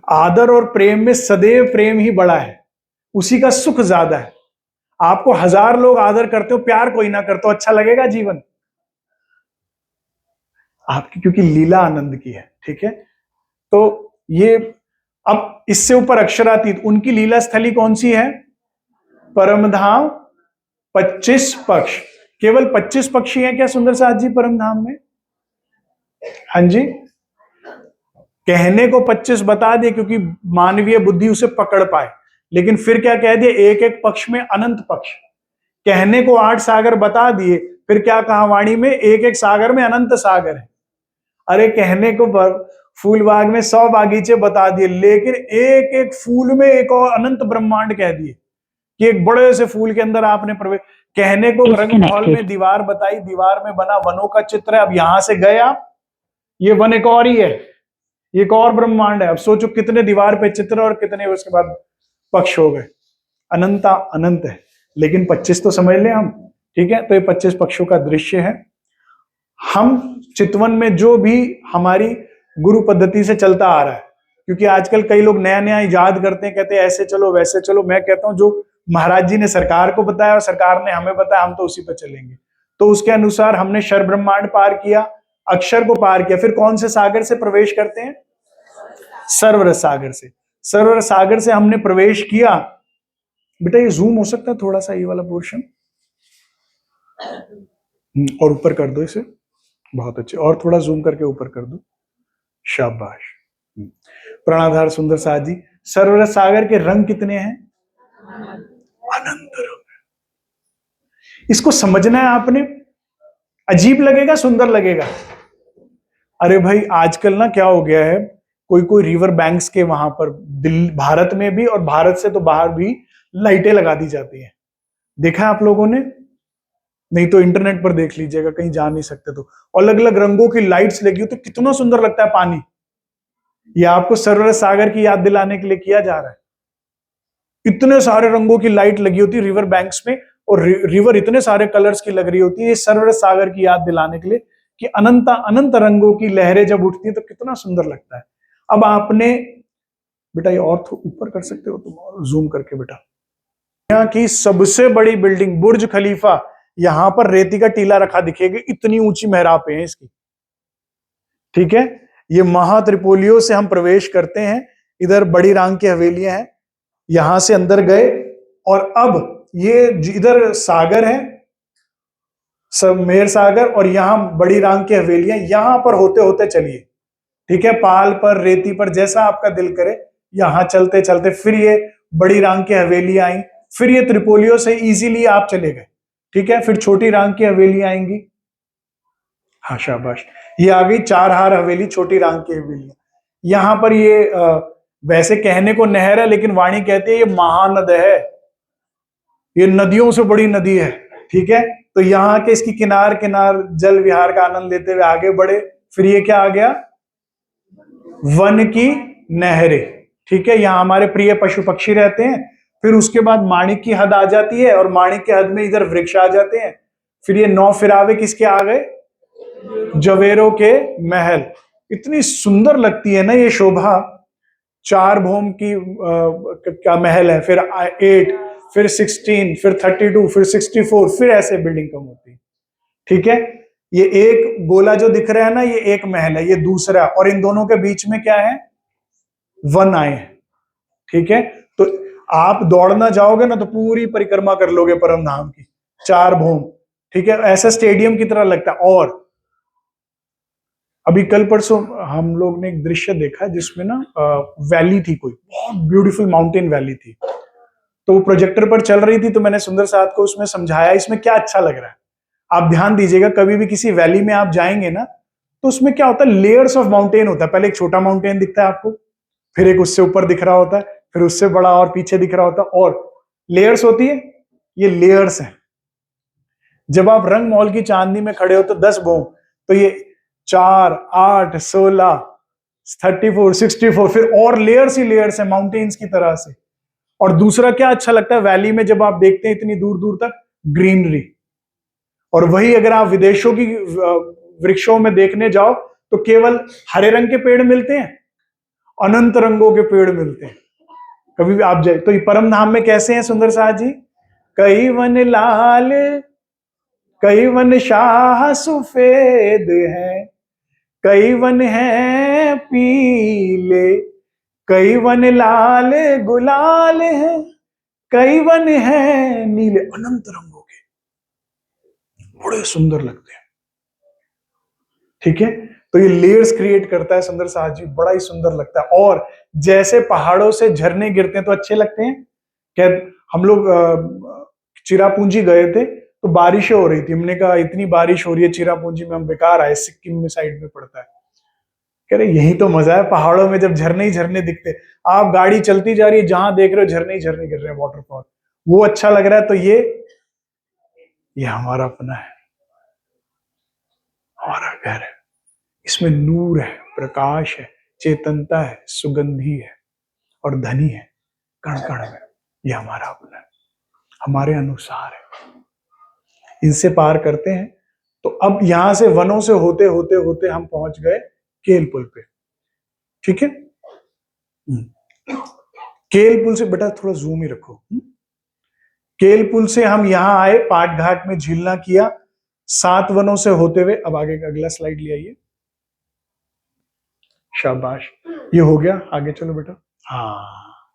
आदर और प्रेम में सदैव प्रेम ही बड़ा है, उसी का सुख ज्यादा है। आपको 1000 लोग आदर करते हो, प्यार कोई ना करते हो, अच्छा लगेगा जीवन आपकी? क्योंकि लीला आनंद की है। ठीक है, तो ये अब इससे ऊपर अक्षरातीत, उनकी लीला स्थली कौन सी है? परमधाम 25 पक्ष। केवल 25 पक्षी हैं क्या सुंदर साथ जी परमधाम में? हाँ जी, कहने को 25 बता दिए क्योंकि मानवीय बुद्धि उसे पकड़ पाए, लेकिन फिर क्या कह दिए? एक एक पक्ष में अनंत पक्ष। कहने को 8 सागर बता दिए, फिर क्या कहा वाणी में? एक एक सागर में अनंत सागर है। अरे कहने को फूल बाग में 100 बागीचे बता दिए, लेकिन एक एक फूल में एक और अनंत ब्रह्मांड कह दिए। कि एक बड़े से फूल के अंदर आपने प्रवेश, कहने को रंग महल में दीवार बताई, दीवार में बना वनों का चित्र है। अब यहां से गए आप, ये वन एक और ही है, ये एक और ब्रह्मांड है। अब सोचो कितने दीवार पे चित्र और कितने उसके बाद पक्ष हो गए। अनंता अनंत है, लेकिन 25 तो समझ लें हम, ठीक है। तो ये 25 पक्षों का दृश्य है। हम चितवन में जो भी हमारी गुरु पद्धति से चलता आ रहा है, क्योंकि आजकल कई लोग नया नया इजाद करते हैं, कहते हैं ऐसे चलो वैसे चलो। मैं कहता हूं जो महाराज जी ने सरकार को बताया और सरकार ने हमें बताया, हम तो उसी पर चलेंगे। तो उसके अनुसार हमने शर ब्रह्मांड पार किया, अक्षर को पार किया, फिर कौन से सागर से प्रवेश करते हैं? सर्वर सागर से। सर्वर सागर से हमने प्रवेश किया। बेटा ये जूम हो सकता है थोड़ा सा, ये वाला पोर्शन और ऊपर कर दो इसे, बहुत अच्छे, और थोड़ा जूम करके ऊपर कर दो, शाबाश। प्राणाधार सुंदर साथ जी, सर्वर सागर के रंग कितने हैं? अनंत रंग। इसको समझना है आपने। अजीब लगेगा, सुंदर लगेगा? अरे भाई आजकल ना क्या हो गया है, कोई कोई रिवर बैंक्स के वहां पर दिल्ली, भारत में भी और भारत से तो बाहर भी लाइटें लगा दी जाती हैं। देखा है आप लोगों ने? नहीं तो इंटरनेट पर देख लीजिएगा, कहीं जा नहीं सकते तो। अलग अलग रंगों की लाइट्स लगी हो तो कितना सुंदर लगता है पानी। ये आपको सर्वर सागर की याद दिलाने के लिए किया जा रहा है। इतने सारे रंगों की लाइट लगी होती है रिवर बैंक्स में, और रिवर इतने सारे कलर्स की लग रही होती है, ये सर्वर सागर की याद दिलाने के लिए कि अनंत अनंत रंगों की लहरें जब उठती है तो कितना सुंदर लगता है। अब आपने बेटा ये और ऊपर कर सकते हो तुम, जूम करके बेटा। यहाँ की सबसे बड़ी बिल्डिंग बुर्ज खलीफा, यहां पर रेती का टीला रखा दिखेगा, इतनी ऊंची मेहराबें हैं इसकी, ठीक है। ये महा त्रिपोलियों से हम प्रवेश करते हैं, इधर बड़ी रांग की हवेलियां हैं, यहां से अंदर गए, और अब ये इधर सागर है, सब मेर सागर, और यहां बड़ी रांग की हवेलियां, यहां पर होते होते चलिए, ठीक है। पाल पर, रेती पर, जैसा आपका दिल करे, यहां चलते चलते फिर ये बड़ी रांग की हवेली आई, फिर ये त्रिपोलियों से इजीली आप चले गए, ठीक है। फिर छोटी रांग की हवेली आएंगी, हाँ शाबाश, ये आ गई चार हार हवेली, छोटी रांग की हवेली। यहां पर ये वैसे कहने को नहर है, लेकिन वाणी कहती है ये महानद है, ये नदियों से बड़ी नदी है, ठीक है। तो यहाँ के इसकी किनार किनार जल विहार का आनंद लेते हुए आगे बढ़े। फिर ये क्या आ गया? वन की नहरें, ठीक है। यहाँ हमारे प्रिय पशु पक्षी रहते हैं। फिर उसके बाद माणिक की हद आ जाती है, और माणिक की हद में इधर वृक्ष आ जाते हैं। फिर ये 9 फिरावे किसके आ गए? जवेरों के महल। इतनी सुंदर लगती है ना ये शोभा। 4 भौम की का महल है, फिर 8, फिर 16, फिर 32, फिर 64, फिर ऐसे बिल्डिंग कम होती है, ठीक है। ये एक गोला जो दिख रहा है ना, ये एक महल है, ये दूसरा, और इन दोनों के बीच में क्या है? वन आए, ठीक है। तो आप दौड़ना जाओगे ना तो पूरी परिक्रमा कर लोगे परम धाम की, 4 भौम, ठीक है। ऐसा स्टेडियम की तरह लगता है। और अभी कल परसों हम लोग ने एक दृश्य देखा जिसमें ना वैली थी, कोई बहुत ब्यूटीफुल माउंटेन वैली थी। तो वो प्रोजेक्टर पर चल रही थी, तो मैंने सुंदर साथ को उसमें समझाया इसमें क्या अच्छा लग रहा है। आप ध्यान दीजिएगा, कभी भी किसी वैली में आप जाएंगे ना, तो उसमें क्या होता है, लेयर्स ऑफ माउंटेन होता है। पहले एक छोटा माउंटेन दिखता है आपको, फिर एक उससे ऊपर दिख रहा होता है, फिर उससे बड़ा और पीछे दिख रहा होता है, और लेयर्स होती है। ये लेयर्स है। जब आप रंग मॉल की चांदनी में खड़े हो तो 10 भौम, तो ये 4, 8, 16, 34, 64, फिर और लेयर्स ही लेयर्स है माउंटेन्स की तरह से। और दूसरा क्या अच्छा लगता है वैली में, जब आप देखते हैं इतनी दूर दूर तक ग्रीनरी। और वही अगर आप विदेशों की वृक्षों में देखने जाओ तो केवल हरे रंग के पेड़ मिलते हैं, अनंत रंगों के पेड़ मिलते हैं। कभी भी आप जाए तो ये परम धाम में कैसे हैं सुंदर साथ जी? कई वन लाल, कई वन शाह सुफेद है, कई वन है पीले, कई वन लाल गुलाल है, कई वन है नीले। अनंत रंगों के, बड़े सुंदर लगते हैं, ठीक है। तो ये लेयर्स क्रिएट करता है सुंदर साथ जी, बड़ा ही सुंदर लगता है। और जैसे पहाड़ों से झरने गिरते हैं तो अच्छे लगते हैं। क्या हम लोग चिरापूंजी गए थे तो बारिशें हो रही थी, हमने कहा इतनी बारिश हो रही है चिरापूंजी में, हम बेकार आए, सिक्किम में साइड में पड़ता है। कह रहे यही तो मजा है पहाड़ों में, जब झरने ही झरने दिखते। आप गाड़ी चलती जा रही है, जहां देख रहे हो झरने ही झरने गिर रहे हैं, वाटरफॉल। वो अच्छा लग रहा है तो ये हमारा अपना है, हमारा घर है, इसमें नूर है, प्रकाश है, चेतनता है, सुगंधी है और धनी है कण कण में। ये हमारा अपना है, हमारे अनुसार है। इनसे पार करते हैं तो अब यहां से वनों से होते होते होते हम पहुंच गए केल पुल पे। ठीक है, केल पुल से बेटा थोड़ा जूम ही रखो। केल पुल से हम यहां आए, पाट घाट में झीलना किया, 7 वनों से होते हुए। अब आगे का अगला स्लाइड ले आइए, शाबाश, ये हो गया, आगे चलो बेटा। हाँ,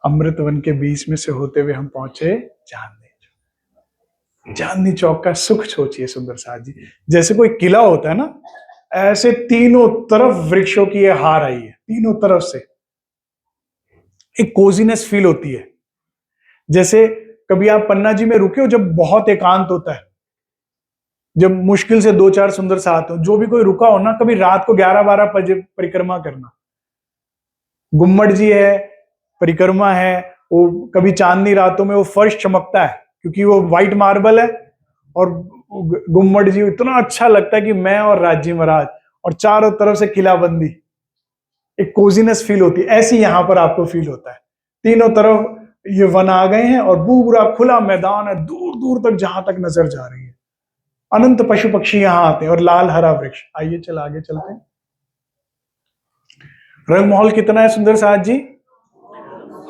अमृत वन के बीच में से होते हुए हम पहुंचे चांदनी चौक। चांदनी चौक का सुख सोचिए सुंदर साथ जी, जैसे कोई किला होता है ना, ऐसे तीनों तरफ वृक्षों की ये हार आई है, तीनों तरफ से एक कोजीनेस फील होती है। जैसे कभी आप पन्ना जी में रुके हो, जब बहुत एकांत होता है, जब मुश्किल से 2-4 सुंदर साथ हो, जो भी कोई रुका हो ना, कभी रात को 11-12 बजे परिक्रमा करना। गुम्मट जी है, परिक्रमा है, वो कभी चांदनी रातों में वो फर्श चमकता है क्योंकि वो व्हाइट मार्बल है, और गुम्मट जी इतना अच्छा लगता है कि मैं और राजी महाराज, और चारों तरफ से किलाबंदी, एक कोजीनेस फील होती है। ऐसी यहां पर आपको फील होता है, तीनों तरफ ये वन आ गए हैं और पूरा खुला मैदान है, दूर दूर तक जहां तक नजर जा रही है, अनंत पशु पक्षी यहां आते हैं और लाल हरा वृक्ष। आइए चल आगे चलते हैं। रंग महल कितना है सुंदर साथ जी?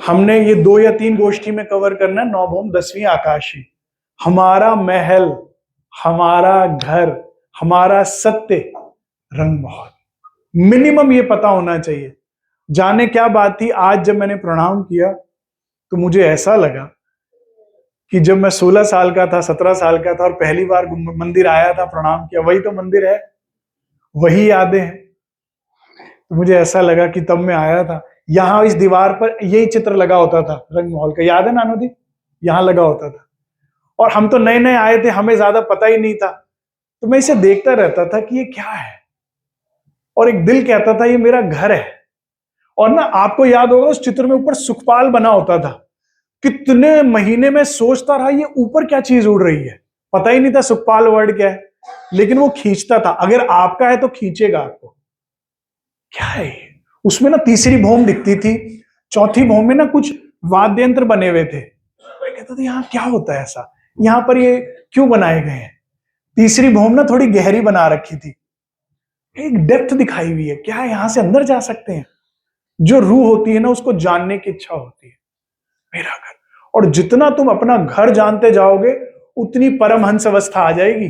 हमने ये 2 या 3 गोष्ठी में कवर करना है। 9 भौम 10वीं आकाशी, हमारा महल, हमारा घर, हमारा सत्य, रंग महल। मिनिमम ये पता होना चाहिए। जाने क्या बात थी, आज जब मैंने प्रणाम किया तो मुझे ऐसा लगा कि जब मैं 16 साल का था, 17 साल का था और पहली बार मंदिर आया था, प्रणाम किया, वही तो मंदिर है, वही यादें हैं। तो मुझे ऐसा लगा कि तब मैं आया था, यहां इस दीवार पर यही चित्र लगा होता था रंग महल का, याद है नानोदी? यहां लगा होता था, और हम तो नए नए आए थे, हमें ज्यादा पता ही नहीं था, तो मैं इसे देखता रहता था कि ये क्या है, और एक दिल कहता था ये मेरा घर है। और ना, आपको याद होगा उस चित्र में ऊपर सुखपाल बना होता था, कितने महीने में सोचता रहा ये ऊपर क्या चीज उड़ रही है, पता ही नहीं था सुखपाल वर्ड क्या है, लेकिन वो खींचता था। अगर आपका है तो खींचेगा आपको, क्या है उसमें ना, तीसरी भौम दिखती थी, चौथी भौम में ना कुछ वाद्य यंत्र बने हुए थे, मैं कहता था यहाँ क्या होता है ऐसा, यहाँ पर ये क्यों बनाए गए हैं। तीसरी भौम ना थोड़ी गहरी बना रखी थी, एक डेप्थ दिखाई हुई है, क्या है यहां से अंदर जा सकते हैं। जो रूह होती है ना, उसको जानने की इच्छा होती है, मेरा घर। और जितना तुम अपना घर जानते जाओगे उतनी परमहंस अवस्था आ जाएगी।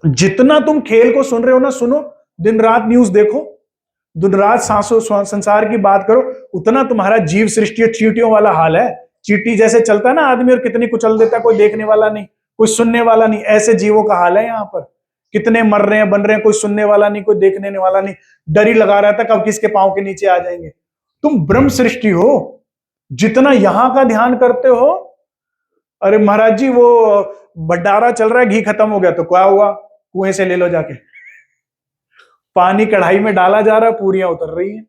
जितना तुम खेल को सुन रहे हो ना, सुनो, दिन रात न्यूज देखो, दिन रात सांसों संसार की बात करो, उतना तुम्हारा जीव सृष्टि चींटियों वाला हाल है। चींटी जैसे चलता है ना आदमी और कितनी कुचल देता है, कोई देखने वाला नहीं, कोई सुनने वाला नहीं, ऐसे जीवों का हाल है यहाँ पर। कितने मर रहे हैं, बन रहे हैं, कोई सुनने वाला नहीं, कोई देखने वाला नहीं, डर ही लगा रहता कब किसके पांव के नीचे आ जाएंगे। तुम ब्रह्म सृष्टि हो, जितना यहां का ध्यान करते हो। अरे महाराज जी, वो भंडारा चल रहा है, घी खत्म हो गया तो क्या हुआ, कुएं से ले लो जाके, पानी कढ़ाई में डाला जा रहा है, पूरियां उतर रही हैं।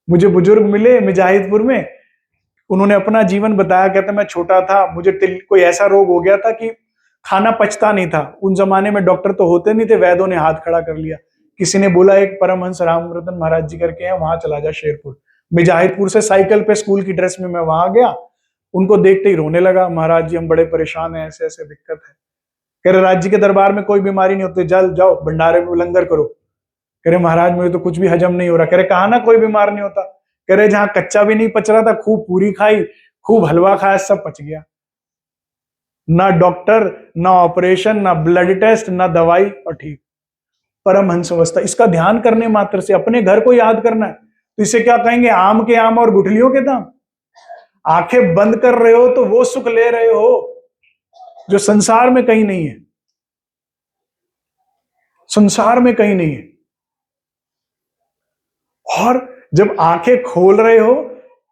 मुझे बुजुर्ग मिले मुजाहिदपुर में, उन्होंने अपना जीवन बताया, कहते मैं छोटा था, मुझे कोई ऐसा रोग हो गया था कि खाना पचता नहीं था। उन जमाने में डॉक्टर तो होते नहीं थे, वैद्यों ने हाथ खड़ा कर लिया। किसी ने बोला एक परमहंस रामरतन महाराज जी करके हैं, वहां चला जा शेरपुर। मुजाहिदपुर से साइकिल पे स्कूल की ड्रेस में मैं वहां गया, उनको देखते ही रोने लगा, महाराज जी हम बड़े परेशान हैं, ऐसे ऐसे दिक्कत है। कह रहे राज्य के दरबार में कोई बीमारी नहीं होती, जल जाओ भंडारे में लंगर करो। कह रहे महाराज मुझे तो कुछ भी हजम नहीं हो रहा। कह रहे कहा ना कोई बीमार नहीं होता। कह रहे जहां कच्चा भी नहीं पच रहा था, खूब पूरी खाई, खूब हलवा खाया, सब पच गया। ना डॉक्टर, ना ऑपरेशन, ना ब्लड टेस्ट, ना दवाई, और ठीक। परमहंस अवस्था, इसका ध्यान करने मात्र से अपने घर को याद करना है। तो इसे क्या कहेंगे, आम के आम और गुठलियों के दाम। आंखें बंद कर रहे हो तो वो सुख ले रहे हो जो संसार में कहीं नहीं है, संसार में कहीं नहीं है। और जब आंखें खोल रहे हो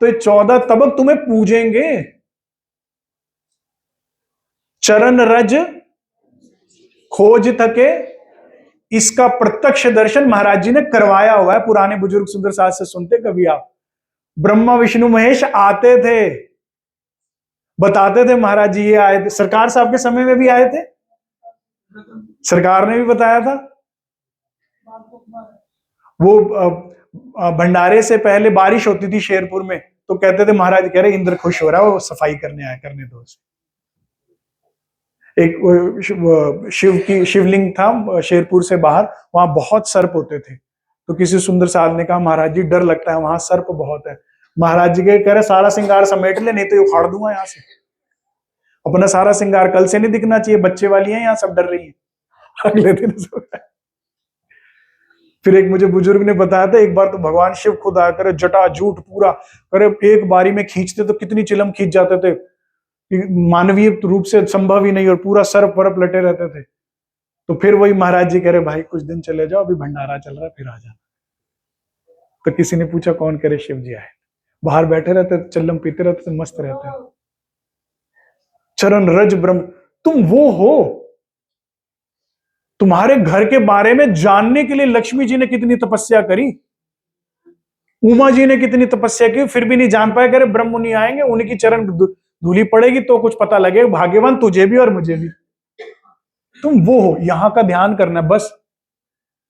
तो ये 14 तबक तुम्हें पूजेंगे। चरण रज खोज थके, इसका प्रत्यक्ष दर्शन महाराज जी ने करवाया हुआ है। पुराने बुजुर्ग सुंदर साथ से सुनते कभी आप, ब्रह्मा विष्णु महेश आते थे, बताते थे महाराज जी ये आए थे, सरकार साहब के समय में भी आए थे, सरकार ने भी बताया था। वो भंडारे से पहले बारिश होती थी शेरपुर में, तो कहते थे महाराज कह रहे इंद्र खुश हो रहा है, वो सफाई करने आया, करने दो उसे। एक शिवलिंग था शेरपुर से बाहर, वहां बहुत सर्प होते थे, तो किसी सुंदर साहब ने कहा महाराज जी डर लगता है, वहां सर्प बहुत है। महाराज जी के कह रहे सारा श्रृंगार समेट ले, नहीं तो उखाड़ दूंगा यहाँ से। अपना सारा श्रृंगार कल से नहीं दिखना चाहिए, बच्चे वाली हैं यहाँ, सब डर रही है। अगले दिन फिर एक मुझे बुजुर्ग ने बताया था, एक बार तो भगवान शिव खुद आकर जटा जूट पूरा करे, एक बारी में खींचते तो कितनी चिलम खींच जाते थे, मानवीय रूप से संभव ही नहीं, और पूरा सर्प वर्प लटे रहते थे। तो फिर वही महाराज जी कह रहे भाई कुछ दिन चले जाओ, अभी भंडारा चल रहा है, फिर आ जाना। तो किसी ने पूछा कौन करे, शिव जी आए, बाहर बैठे रहते, चिल्लम पीते रहते, मस्त रहते। चरण रज ब्रह्म, तुम वो हो। तुम्हारे घर के बारे में जानने के लिए लक्ष्मी जी ने कितनी तपस्या करी, उमा जी ने कितनी तपस्या की, फिर भी नहीं जान पाए। करे ब्रह्म मुनि आएंगे, उनकी चरण धूली पड़ेगी तो कुछ पता लगेगा, भाग्यवान तुझे भी और मुझे भी। तुम वो हो, यहां का ध्यान करना है बस।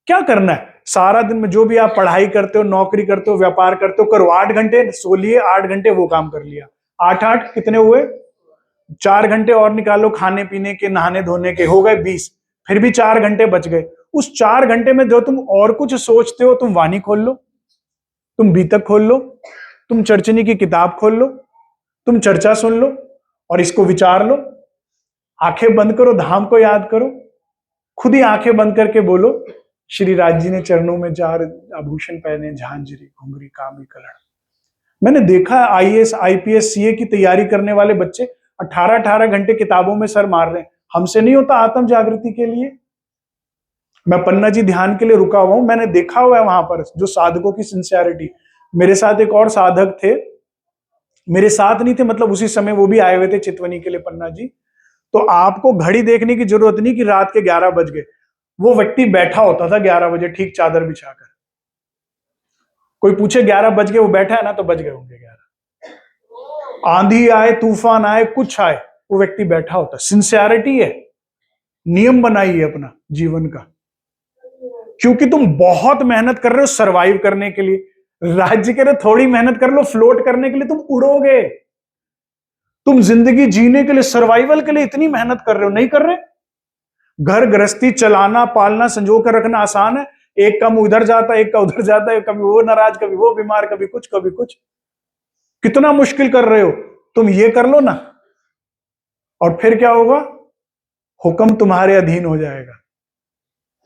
क्या करना है, सारा दिन में जो भी आप पढ़ाई करते हो, नौकरी करते हो, व्यापार करते हो, करो। 8 घंटे सो लिए, 8 घंटे वो काम कर लिया, 8 कितने हुए, 4 घंटे और निकालो खाने पीने के, नहाने धोने के, हो गए 20, फिर भी 4 घंटे बच गए। उस 4 घंटे में जो तुम और कुछ सोचते हो, तुम वाणी खोल लो, तुम बीतक खोल लो, तुम चर्चनी की किताब खोल लो, तुम चर्चा सुन लो और इसको विचार लो। आंखें बंद करो, धाम को याद करो, खुद ही आंखें बंद करके बोलो, श्री राज जी ने चरणों में 4 आभूषण पहने, झांझरी घुंघरी कामी कलड़। मैंने देखा आईएएस आईपीएस सीए की तैयारी करने वाले बच्चे 18-18 घंटे किताबों में सर मार रहे हैं। हमसे नहीं होता आत्म जागृति के लिए। मैं पन्ना जी ध्यान के लिए रुका हुआ हूं, मैंने देखा हुआ है वहां पर जो साधकों की सिंसियरिटी। मेरे साथ एक और साधक थे, मेरे साथ नहीं थे मतलब उसी समय वो भी आए हुए थे चितवनी के लिए, पन्ना जी। तो आपको घड़ी देखने की जरूरत नहीं कि रात के 11 बज गए, वो व्यक्ति बैठा होता था 11 बजे ठीक चादर बिछाकर। कोई पूछे 11 बज गए, वो बैठा है ना, तो बज गए होंगे 11। आंधी आए, तूफान आए, कुछ आए, वो व्यक्ति बैठा होता। सिंसियरिटी है, नियम बनाइए अपना जीवन का, क्योंकि तुम बहुत मेहनत कर रहे हो सरवाइव करने के लिए। राज्य कह रहे थोड़ी मेहनत कर लो फ्लोट करने के लिए, तुम उड़ोगे। तुम जिंदगी जीने के लिए, सर्वाइवल के लिए इतनी मेहनत कर रहे हो, नहीं कर रहे। घर गृहस्थी चलाना, पालना, संजो कर रखना आसान है। एक कम उधर जाता है, एक का उधर जाता है, कभी वो नाराज, कभी वो बीमार, कभी कुछ कभी कुछ। कितना मुश्किल कर रहे हो, तुम ये कर लो ना, और फिर क्या होगा, हुक्म तुम्हारे अधीन हो जाएगा।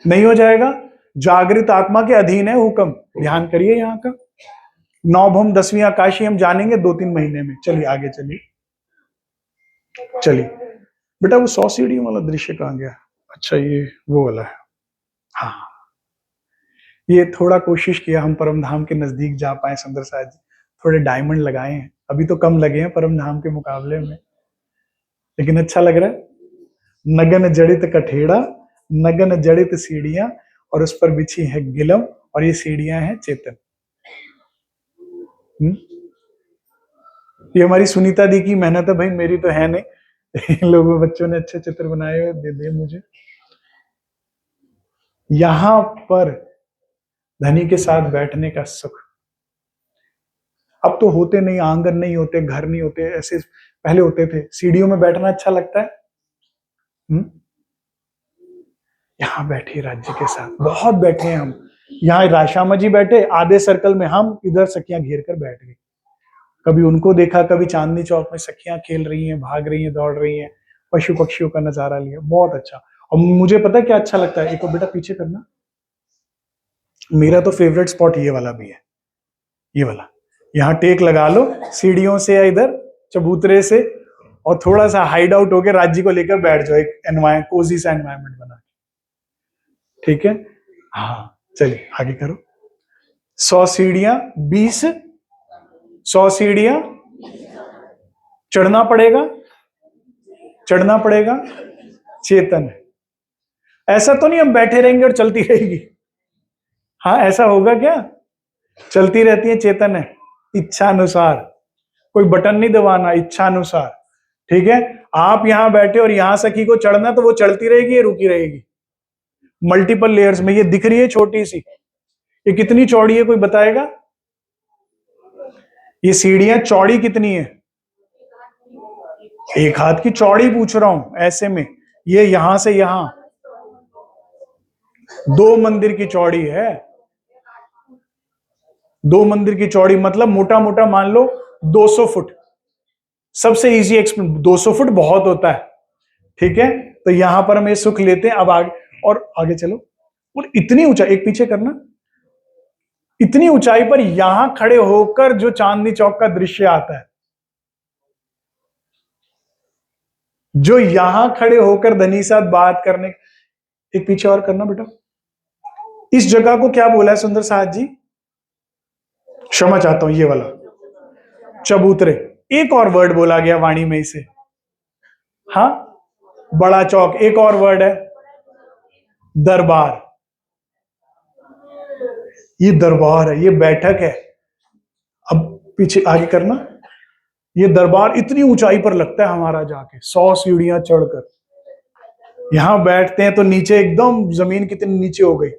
नहीं हो जाएगा, जागृत आत्मा के अधीन है हुक्म। ध्यान करिए यहाँ का। 9 भम 10वीं आकाशी हम जानेंगे 2-3 महीने में। चलिए आगे चलिए, चलिए बेटा। वो 100 सीढ़ियों वाला दृश्य कहाँ गया? अच्छा ये वो वाला है। हाँ, ये थोड़ा कोशिश किया हम परम धाम के नजदीक जा पाए। सुंदर साहब जी थोड़े डायमंड लगाए हैं, अभी तो कम लगे हैं परम धाम के मुकाबले में, लेकिन अच्छा लग रहा है। नगन जड़ित कठेड़ा, नगन जड़ित सीढ़ियां, और उस पर बिछी है गिलम, और ये सीढ़ियां हैं चेतन। ये हमारी सुनीता दी की मेहनत है भाई, मेरी तो है नहीं। इन लोगों बच्चों ने अच्छे चित्र बनाए हुए, दे दे मुझे। यहां पर धनी के साथ बैठने का सुख अब तो होते नहीं, आंगन नहीं होते, घर नहीं होते, ऐसे पहले होते थे। सीढ़ियों में बैठना अच्छा लगता है। यहाँ बैठे राज्य के साथ, बहुत बैठे हैं हम। यहाँ राशामा जी बैठे आधे सर्कल में, हम इधर सखियां घेर कर बैठ गए। कभी उनको देखा, कभी चांदनी चौक में सखियां खेल रही हैं, भाग रही हैं, दौड़ रही हैं, पशु पक्षियों का नजारा लिया, बहुत अच्छा। और मुझे पता है क्या अच्छा लगता है, एक और बेटा पीछे करना, मेरा तो फेवरेट स्पॉट ये वाला भी है, ये वाला। यहाँ टेक लगा लो सीढ़ियों से या इधर चबूतरे से, और थोड़ा सा हाइड आउट होकर राज्य को लेकर बैठ जाओ, एक एनवायरमेंट, कोजी सा एनवायरमेंट बना। ठीक है, हाँ चलिए आगे करो। 100 सीढ़ियां 20, 100 सीढ़ियां चढ़ना पड़ेगा, चढ़ना पड़ेगा। चेतन ऐसा तो नहीं हम बैठे रहेंगे और चलती रहेगी। हाँ ऐसा होगा क्या? चलती रहती है, चेतन है। इच्छा अनुसार, कोई बटन नहीं दबाना, इच्छा अनुसार। ठीक है, आप यहां बैठे और यहां सखी को चढ़ना, तो वो चढ़ती रहेगी या रुकी रहेगी? मल्टीपल लेयर्स में। ये दिख रही है छोटी सी, ये कितनी चौड़ी है, कोई बताएगा? ये सीढ़ियां चौड़ी कितनी है? एक हाथ की चौड़ी पूछ रहा हूं ऐसे में। ये यहां से यहां 2 मंदिर की चौड़ी है। 2 मंदिर की चौड़ी मतलब मोटा मोटा मान लो 200 फुट। सबसे इजी एक्सप्लेन, 200 फुट बहुत होता है। ठीक है, तो यहां पर हम ये सुख लेते हैं। अब आगे और आगे चलो। और इतनी ऊंचाई, एक पीछे करना, इतनी ऊंचाई पर यहां खड़े होकर जो चांदनी चौक का दृश्य आता है, जो यहां खड़े होकर धनी साथ बात करने, एक पीछे और करना बेटा। इस जगह को क्या बोला है सुंदर साथ जी? क्षमा चाहता हूं, ये वाला चबूतरे। एक और वर्ड बोला गया वाणी में इसे, हाँ, बड़ा चौक। एक और वर्ड है दरबार। ये दरबार है, ये बैठक है। अब पीछे आगे करना। ये दरबार इतनी ऊंचाई पर लगता है हमारा जाके, 100 सीढ़ियां चढ़कर यहां बैठते हैं तो नीचे एकदम जमीन कितनी नीचे हो गई।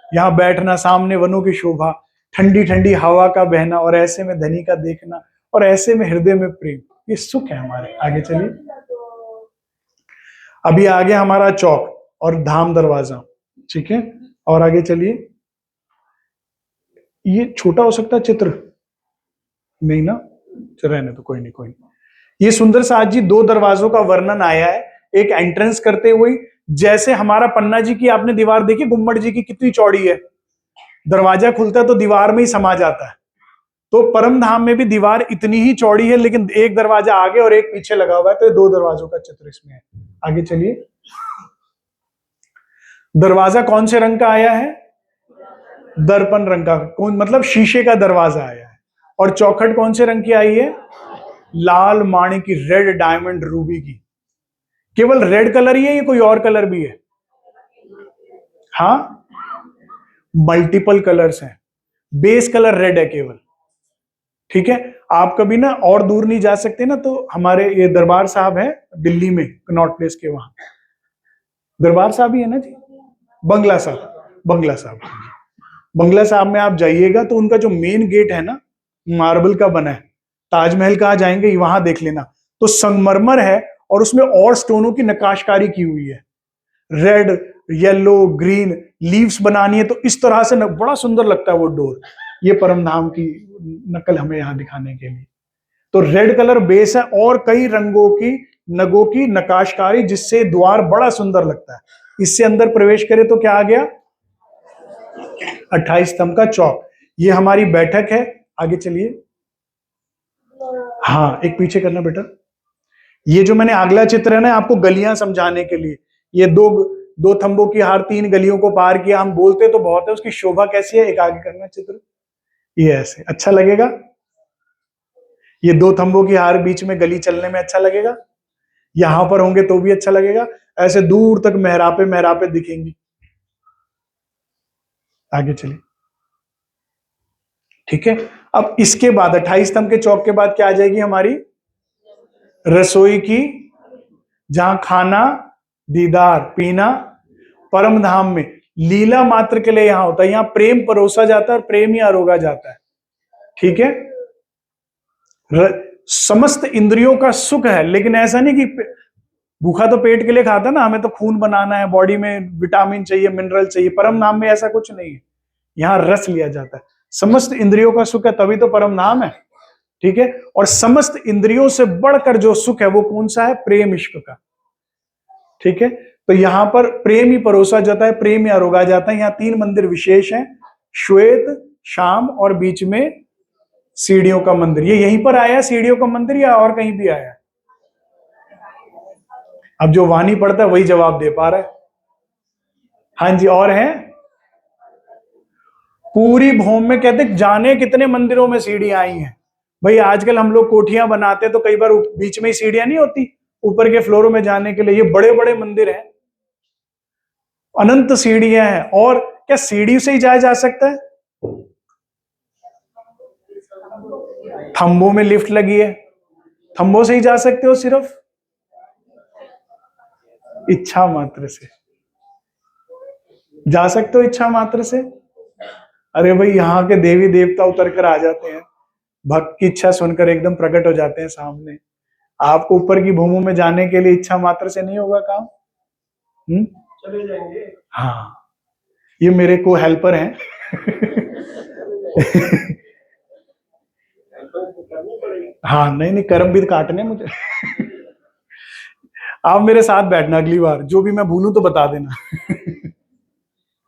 यहां बैठना, सामने वनों की शोभा, ठंडी ठंडी हवा का बहना, और ऐसे में धनी का देखना, और ऐसे में हृदय में प्रेम, ये सुख है हमारे। आगे चलिए। अभी आगे हमारा चौक और धाम दरवाजा, ठीक है, और आगे चलिए। ये छोटा हो सकता है चित्र, नहीं ना, रहने तो, कोई नहीं कोई नहीं। ये सुंदर साथ जी 2 दरवाजों का वर्णन आया है, एक एंट्रेंस करते हुए, जैसे हमारा पन्ना जी की आपने दीवार देखी, गुम्मट जी की कितनी चौड़ी है, दरवाजा खुलता है तो दीवार में ही समा जाता है। तो परम धाम में भी दीवार इतनी ही चौड़ी है, लेकिन एक दरवाजा आगे और एक पीछे लगा हुआ है, तो 2 दरवाजों का चित्र इसमें है। आगे चलिए। दरवाजा कौन से रंग का आया है? दर्पण रंग का, कौन मतलब शीशे का दरवाजा आया है। और चौखट कौन से रंग की आई है? लाल माणी की, रेड डायमंड रूबी की। केवल रेड कलर ही है या कोई और कलर भी है? हाँ, मल्टीपल कलर्स हैं, बेस कलर रेड है केवल। ठीक है, आप कभी ना और दूर नहीं जा सकते ना, तो हमारे ये दरबार साहब है दिल्ली में, कनॉट प्लेस के वहां। दरबार साहब ही है ना जी, बंगला साहब, बंगला साहब। बंगला साहब में आप जाइएगा तो उनका जो मेन गेट है ना, मार्बल का बना है। ताजमहल कहाँ जाएंगे, वहां देख लेना, तो संगमरमर है और उसमें और स्टोनों की नक्काशकारी की हुई है। रेड, येलो, ग्रीन लीव्स बनानी है तो इस तरह से बड़ा सुंदर लगता है वो डोर। ये परमधाम की नकल हमें यहां दिखाने के लिए। तो रेड कलर बेस है और कई रंगों की नगों की नकाशकारी, जिससे द्वार बड़ा सुंदर लगता है। इससे अंदर प्रवेश करे तो क्या आ गया? 28 स्तंभ का चौक। ये हमारी बैठक है। आगे चलिए। हाँ, एक पीछे करना बेटा। ये जो मैंने अगला चित्र है ना, आपको गलियां समझाने के लिए, ये दो थंबों की हार, 3 गलियों को पार किया। हम बोलते तो बहुत है, उसकी शोभा कैसी है, एक आगे करना चित्र। ये ऐसे अच्छा लगेगा, ये 2 थंबों की हार बीच में गली, चलने में अच्छा लगेगा। यहां पर होंगे तो भी अच्छा लगेगा, ऐसे दूर तक मेहरापे मेहरापे दिखेंगी। आगे चलिए। ठीक है, अब इसके बाद 28 स्तंभ के चौक के बाद क्या आ जाएगी हमारी? रसोई की, जहां खाना, दीदार, पीना। परम धाम में लीला मात्र के लिए यहां होता है, यहां प्रेम परोसा जाता है और प्रेम ही आरोगा जाता है। ठीक है, समस्त इंद्रियों का सुख है, लेकिन ऐसा नहीं कि भूखा तो पेट के लिए खाता ना, हमें तो खून बनाना है, बॉडी में विटामिन चाहिए, मिनरल चाहिए। परम धाम में ऐसा कुछ नहीं है, यहां रस लिया जाता है। समस्त इंद्रियों का सुख है, तभी तो परम धाम है। ठीक है, और समस्त इंद्रियों से बढ़कर जो सुख है वो कौन सा है? प्रेम, इश्क का। ठीक है, तो यहां पर प्रेम ही परोसा जाता है, प्रेम ही आरोगा जाता है। यहां 3 मंदिर विशेष हैं, श्वेत, श्याम और बीच में सीढ़ियों का मंदिर। ये यहीं पर आया सीढ़ियों का मंदिर या और कहीं भी आया? अब जो वाणी पढ़ता है वही जवाब दे पा रहा है। हाँ जी, और है पूरी भूम में, कहते जाने कितने मंदिरों में सीढ़ियां आई हैं। भाई आजकल हम लोग कोठियां बनाते हैं तो कई बार बीच में ही सीढ़ियां नहीं होती ऊपर के फ्लोरों में जाने के लिए। ये बड़े बड़े मंदिर हैं, अनंत सीढ़ियां हैं। और क्या सीढ़ी से ही जाया जा सकता है? थंबों में लिफ्ट लगी है, थंबों से ही जा सकते हो सिर्फ? इच्छा मात्र से जा सकते हो, इच्छा मात्र से। अरे भाई, यहाँ के देवी देवता उतर कर आ जाते हैं, भक्त की इच्छा सुनकर एकदम प्रकट हो जाते हैं सामने। आपको ऊपर की भूमि में जाने के लिए इच्छा मात्र से नहीं होगा काम। चले जाएंगे। हाँ, ये मेरे को हेल्पर हैं। हाँ, नहीं नहीं, कर्म भी काटने मुझे। आप मेरे साथ बैठना अगली बार, जो भी मैं भूलूं तो बता देना।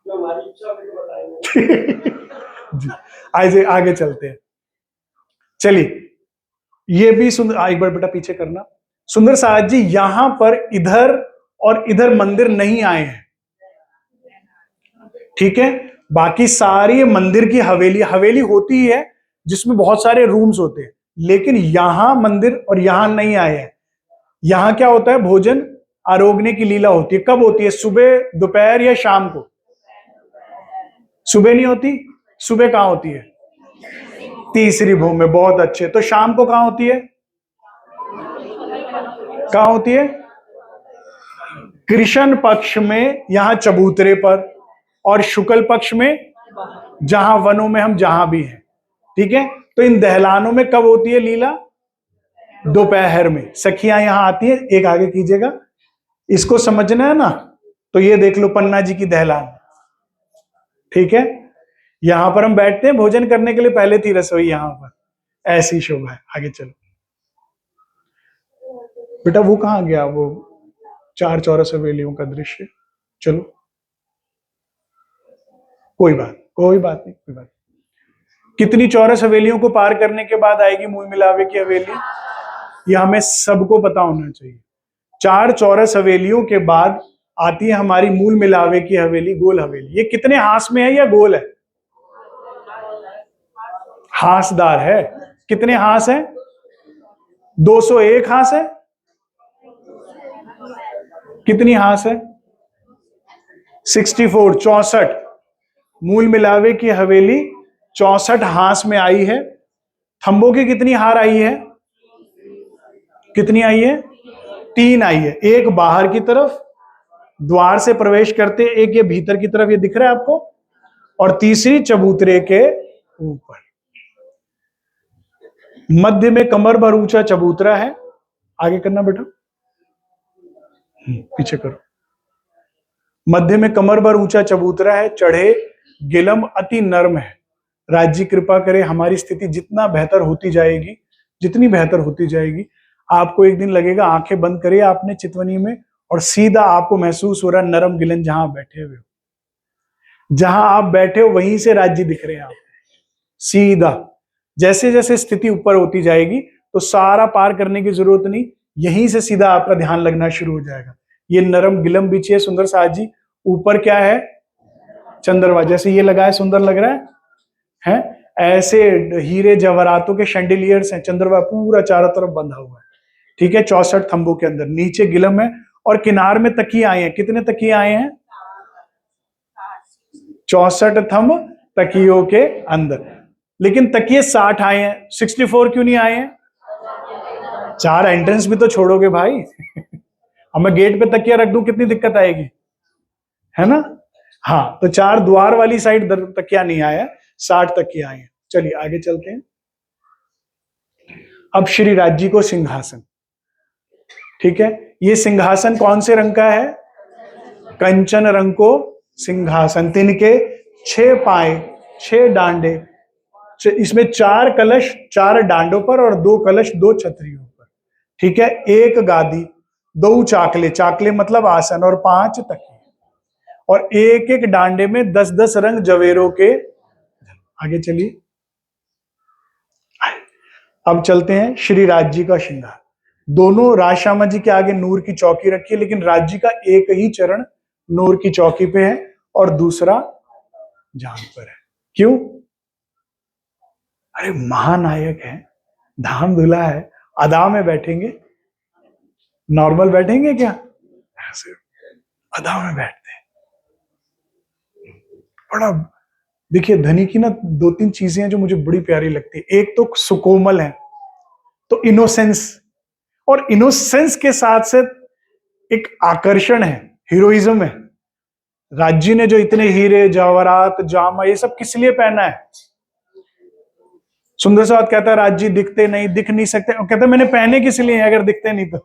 हमारी इच्छा बताएंगे। जी, आगे चलते हैं। चलिए, ये भी सुंदर, एक बार बेटा पीछे करना। सुंदर साहब जी यहां पर इधर और इधर मंदिर नहीं आए हैं, ठीक है। बाकी सारी मंदिर की हवेली हवेली होती है जिसमें बहुत सारे रूम्स होते हैं, लेकिन यहां मंदिर और यहां नहीं आए हैं। यहां क्या होता है, भोजन आरोगने की लीला होती है। कब होती है, सुबह, दोपहर या शाम को? सुबह नहीं होती। सुबह कहां होती है? तीसरी भूमि में। बहुत अच्छे। तो शाम को कहां होती है? कहां होती है? कृष्ण पक्ष में, यहां चबूतरे पर, और शुक्ल पक्ष में जहां वनों में हम जहां भी हैं, ठीक है। तो इन दहलानों में कब होती है लीला? दोपहर में। सखियां यहां आती है। एक आगे कीजिएगा, इसको समझना है ना। तो ये देख लो पन्ना जी की दहलान, ठीक है। यहां पर हम बैठते हैं भोजन करने के लिए, पहले थी रसोई यहां पर। ऐसी शोभा है। आगे चलो बेटा, वो कहां गया वो चार चौरस हवेलियों का दृश्य? चलो, कोई बात नहीं, कोई बात। कितनी चौरस हवेलियों को पार करने के बाद आएगी मूल मिलावे की हवेली? ये हमें सबको पता होना चाहिए। 4 चौरस हवेलियों के बाद आती है हमारी मूल मिलावे की हवेली, गोल हवेली। ये कितने हास में है या गोल है? हासदार है। कितने हास है? 201 हास है। कितनी हास है? 64, 64। मूल मिलावे की हवेली 64 हास में आई है। थंबों की कितनी हार आई है? कितनी आई है? 3 आई है। एक बाहर की तरफ द्वार से प्रवेश करते, एक ये भीतर की तरफ, ये दिख रहा है आपको, और तीसरी चबूतरे के ऊपर। मध्य में कमर भर ऊंचा चबूतरा है। आगे करना बेटा, पीछे करो। मध्य में कमर भर ऊंचा चबूतरा है, चढ़े गिलम अति नर्म है। राज्य कृपा करे, हमारी स्थिति जितना बेहतर होती जाएगी, जितनी बेहतर होती जाएगी, आपको एक दिन लगेगा आंखें बंद करिए आपने चितवनी में, और सीधा आपको महसूस हो रहा है नरम गिलन जहां आप बैठे हुए हो। जहां आप बैठे हो वहीं से राज्य दिख रहे हैं आपको सीधा। जैसे जैसे स्थिति ऊपर होती जाएगी तो सारा पार करने की जरूरत नहीं, यहीं से सीधा आपका ध्यान लगना शुरू हो जाएगा। ये नरम गिलम बिछी है सुंदर साज जी। ऊपर क्या है? चंद्रमा। जैसे ये लगा है, सुंदर लग रहा है? ऐसे हीरे जवाहरातों के शैंडिलियर्स हैं। चंद्रमा पूरा चारों तरफ बंधा हुआ है, ठीक है। 64 थंबों के अंदर नीचे गिलम है, और किनार में तकिए आए हैं। कितने तकिए आए हैं? 64 थंब तकियों के अंदर। लेकिन तकिए 60 आए हैं, 64 क्यों नहीं आए हैं? 4 एंट्रेंस भी तो छोड़ोगे भाई। अब मैं गेट पे तकिया रख दूं, कितनी दिक्कत आएगी, है ना। हाँ, तो 4 द्वार वाली साइड तकिया नहीं आया, 60 तकिया आए हैं। चलिए आगे चलते हैं। अब श्री राज्य को सिंहासन, ठीक है। ये सिंहासन कौन से रंग का है? कंचन रंग को सिंहासन। तिनके 6 पाए, 6 डांडे। इसमें 4 कलश 4 डांडों पर, और 2 कलश 2 छतरियों पर, ठीक है। 1 गादी, 2 चाकले, चाकले मतलब आसन, और 5 तकिए, और एक एक डांडे में 10-10 रंग जवेरों के। आगे चलिए, अब चलते हैं श्री राज्य का श्रृंगार। दोनों राजश्यामा जी के आगे नूर की चौकी रखी है, लेकिन राज्य का एक ही चरण नूर की चौकी पे है और दूसरा जांग पर है। क्यों? अरे महानायक है, धाम धुला है। अदा में बैठेंगे, नॉर्मल बैठेंगे क्या? ऐसे अदा में बैठते हैं। बड़ा देखिए, धनी की ना 2-3 चीजें हैं जो मुझे बड़ी प्यारी लगती है। एक तो सुकोमल है, तो इनोसेंस, और इनोसेंस के साथ साथ एक आकर्षण है, हीरोइज्म है। राज्य ने जो इतने हीरे जवाहरात जामा ये सब किस लिए पहना है? सुंदर साथ कहता है राज्य दिखते नहीं, दिख नहीं सकते, और कहता है मैंने पहने किस लिए अगर दिखते नहीं तो।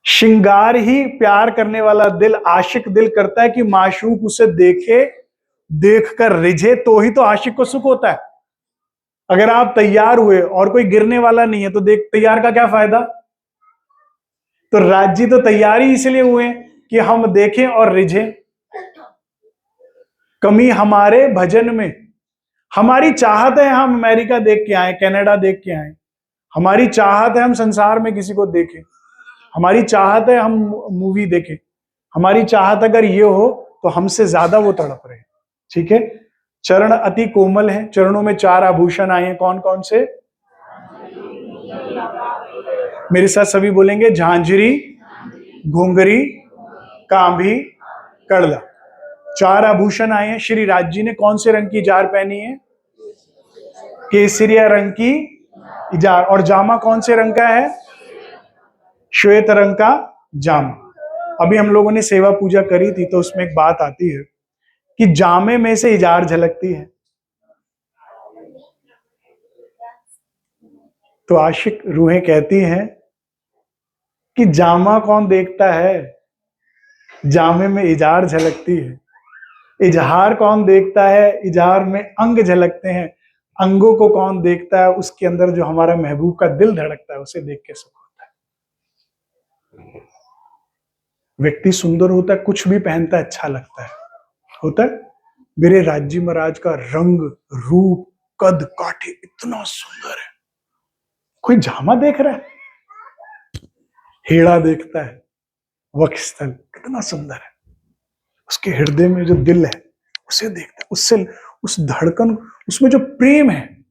श्रृंगार ही प्यार करने वाला दिल, आशिक दिल करता है कि माशूक उसे देखे, देखकर रिझे, तो ही तो आशिक को सुख होता है। अगर आप तैयार हुए और कोई गिरने वाला नहीं है तो देख तैयार का क्या फायदा? तो राज्य तो तैयार ही इसलिए हुए कि हम देखें और रिझे। कमी हमारे भजन में, हमारी चाहत है हम अमेरिका देख के आए, कनाडा देख के आए, हमारी चाहत है हम संसार में किसी को देखें, हमारी चाहत है हम मूवी देखें, हमारी चाहत अगर ये हो तो हमसे ज्यादा वो तड़प रहे। ठीक है, चरण अति कोमल है, चरणों में 4 आभूषण आए हैं, कौन कौन से? मेरे साथ सभी बोलेंगे, झांझरी, घुंघरी, कांभी, कड़ला। 4 आभूषण आए हैं। श्री राज जी ने कौन से रंग की जार पहनी है? केसरिया रंग की जार। और जामा कौन से रंग का है? श्वेत रंग का जामा। अभी हम लोगों ने सेवा पूजा करी थी तो उसमें एक बात आती है कि जामे में से इजार झलकती है। तो आशिक रूहें कहती हैं कि जामा कौन देखता है, जामे में इजार झलकती है। इजहार कौन देखता है, इजहार में अंग झलकते हैं। अंगों को कौन देखता है, उसके अंदर जो हमारा महबूब का दिल धड़कता है उसे देख के सुख होता है। व्यक्ति सुंदर होता है, कुछ भी पहनता है अच्छा लगता है, होता है। मेरे राज्य महाराज का रंग रूप कद काठे इतना सुंदर है, कोई जामा देख रहा है, हेड़ा देखता है, वक्षस्थल कितना सुंदर है, उसके हृदय में जो दिल है उसे देखता है, उससे उस धड़कन, उसमें जो प्रेम है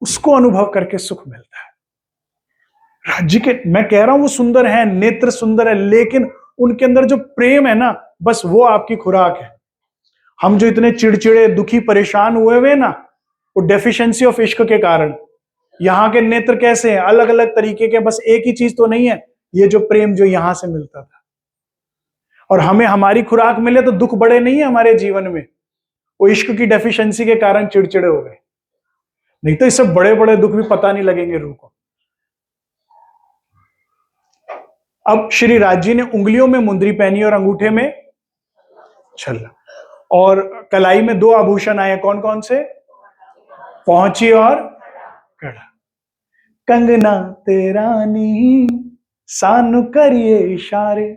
उसको अनुभव करके सुख मिलता है। राज्य के, मैं कह रहा हूं वो सुंदर है, नेत्र सुंदर है, लेकिन उनके अंदर जो प्रेम है ना, बस वो आपकी खुराक है। हम जो इतने चिड़चिड़े दुखी परेशान हुए ना, वो डेफिशिएंसी ऑफ इश्क के कारण। यहाँ के नेत्र कैसे हैं? अलग अलग तरीके के, बस एक ही चीज तो नहीं है, ये जो प्रेम जो यहां से मिलता था। और हमें हमारी खुराक मिले तो दुख बड़े नहीं है हमारे जीवन में, वो इश्क की डेफिशिएंसी के कारण चिड़चिड़े हो गए, नहीं तो इससे बड़े बड़े दुख भी पता नहीं लगेंगे रूह को। अब श्री राज जी ने उंगलियों में मुंदरी पहनी और अंगूठे में छल्ला, और कलाई में 2 आभूषण आए, कौन कौन से? पहुंची और कड़ा। कंगना तेरानी सानु करिए इशारे,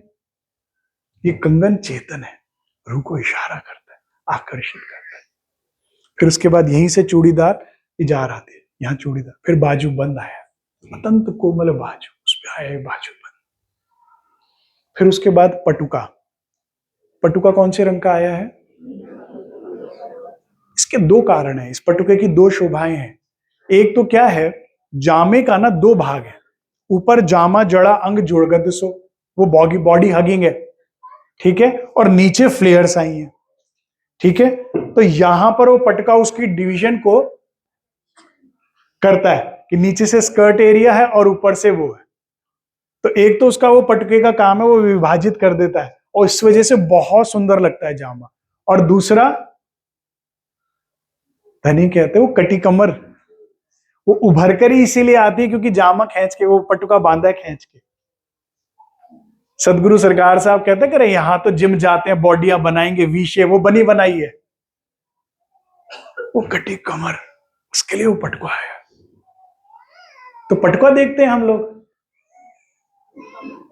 ये कंगन चेतन है, रूह को इशारा करता है, आकर्षित करता है। फिर उसके बाद यहीं से चूड़ीदार इजार आते हैं, यहाँ चूड़ीदार, फिर बाजू बंद आया, अत्यंत कोमल बाजू, उस पर आया बाजू बंद। फिर उसके बाद पटुका, पटुका कौन से रंग का आया है? इसके 2 कारण हैं, इस पटुके की 2 शोभाएं हैं। एक तो क्या है, जामे का ना 2 भाग है, ऊपर जामा जड़ा अंग जुड़गद सो, वो बॉडी हगिंग है, ठीक है, और नीचे फ्लेयर्स आई हैं, ठीक है। तो यहां पर वो पटका उसकी डिवीजन को करता है कि नीचे से स्कर्ट एरिया है और ऊपर से वो है। तो एक तो उसका वो पटके का काम है, वो विभाजित कर देता है और इस वजह से बहुत सुंदर लगता है जामा। और दूसरा, धनी कहते हैं वो कटी कमर, वो उभर कर ही इसीलिए आती है क्योंकि जामा खींच के, वो पटुका बांधा है खींच के। सदगुरु सरकार साहब कहते करे यहां तो जिम जाते हैं, बॉडियां बनाएंगे, वी शेप, वो बनी बनाई है, वो कटी कमर, उसके लिए वो पटुका है। तो पटुका देखते हैं हम लोग,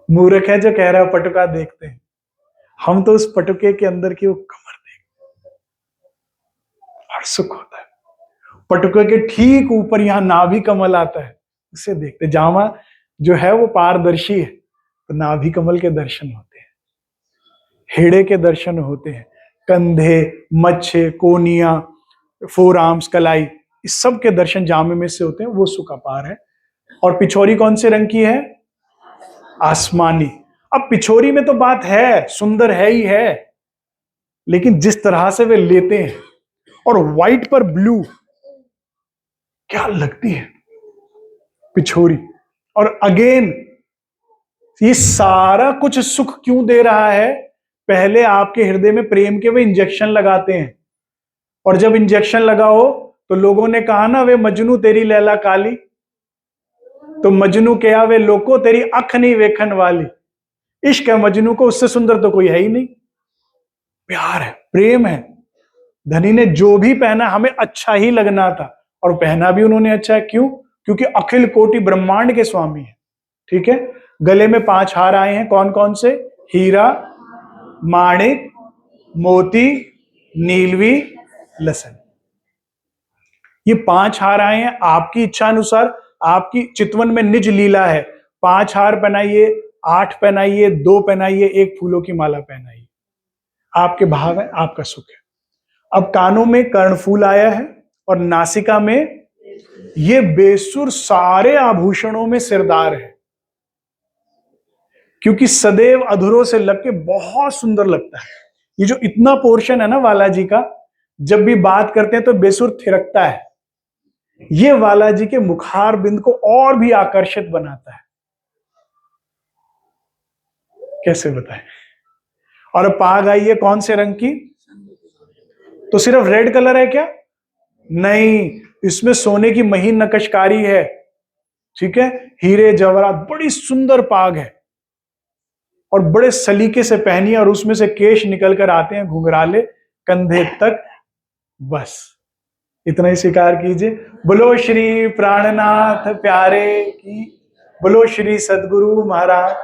मूर्ख है जो कह रहा है पटुका देखते हैं, हम तो उस पटुके के अंदर की वो कमर देखते हैं और सुख होता है। पटुके के ठीक ऊपर यहाँ नाभि कमल आता है, उसे देखते। जामा जो है वो पारदर्शी है, तो नाभि कमल के दर्शन होते हैं, हेड़े के दर्शन होते हैं, कंधे, मच्छे, कोनिया, फोर आर्म्स, कलाई, इस सब के दर्शन जामे में से होते हैं, वो सुख अपार है। और पिछोरी कौन से रंग की है? आसमानी। अब पिछोरी में तो बात है, सुंदर है ही है, लेकिन जिस तरह से वे लेते हैं, और व्हाइट पर ब्लू क्या लगती है पिछोरी। और अगेन ये सारा कुछ सुख क्यों दे रहा है? पहले आपके हृदय में प्रेम के वे इंजेक्शन लगाते हैं, और जब इंजेक्शन लगाओ तो लोगों ने कहा ना, वे मजनू तेरी लैला काली, तो मजनू क्या, वे लोको तेरी अख नहीं वेखन वाली। इश्क है मजनू को, उससे सुंदर तो कोई है ही नहीं। प्यार है, प्रेम है। धनी ने जो भी पहना हमें अच्छा ही लगना था, और पहना भी उन्होंने अच्छा है। क्यों? क्योंकि अखिल कोटि ब्रह्मांड के स्वामी है। ठीक है। गले में 5 हार आए हैं, कौन कौन से? हीरा, माणिक, मोती, नीलवी, लसन। ये 5 हार आए हैं। आपकी इच्छा अनुसार, आपकी चितवन में निज लीला है। 5 हार पहनाइए, 8 पहनाइए, 2 पहनाइए, 1 फूलों की माला पहनाइए। आपके भाव है, आपका सुख है। अब कानों में कर्णफूल आया है, और नासिका में ये बेसुर सारे आभूषणों में सिरदार है, क्योंकि सदैव अधरों से लग के बहुत सुंदर लगता है। ये जो इतना पोर्शन है ना बालाजी का, जब भी बात करते हैं तो बेसुर थिरकता है। ये बालाजी के मुखार बिंद को और भी आकर्षित बनाता है। कैसे बताएं? और पाग आई है कौन से रंग की? तो सिर्फ रेड कलर है क्या? नहीं, इसमें सोने की महीन नकशकारी है। ठीक है। हीरे जवाहरात, बड़ी सुंदर पाग है, और बड़े सलीके से पहनी है, और उसमें से केश निकल कर आते हैं घुंघराले कंधे तक। बस इतना ही स्वीकार कीजिए। बोलो श्री प्राणनाथ प्यारे की, बोलो श्री सदगुरु महाराज।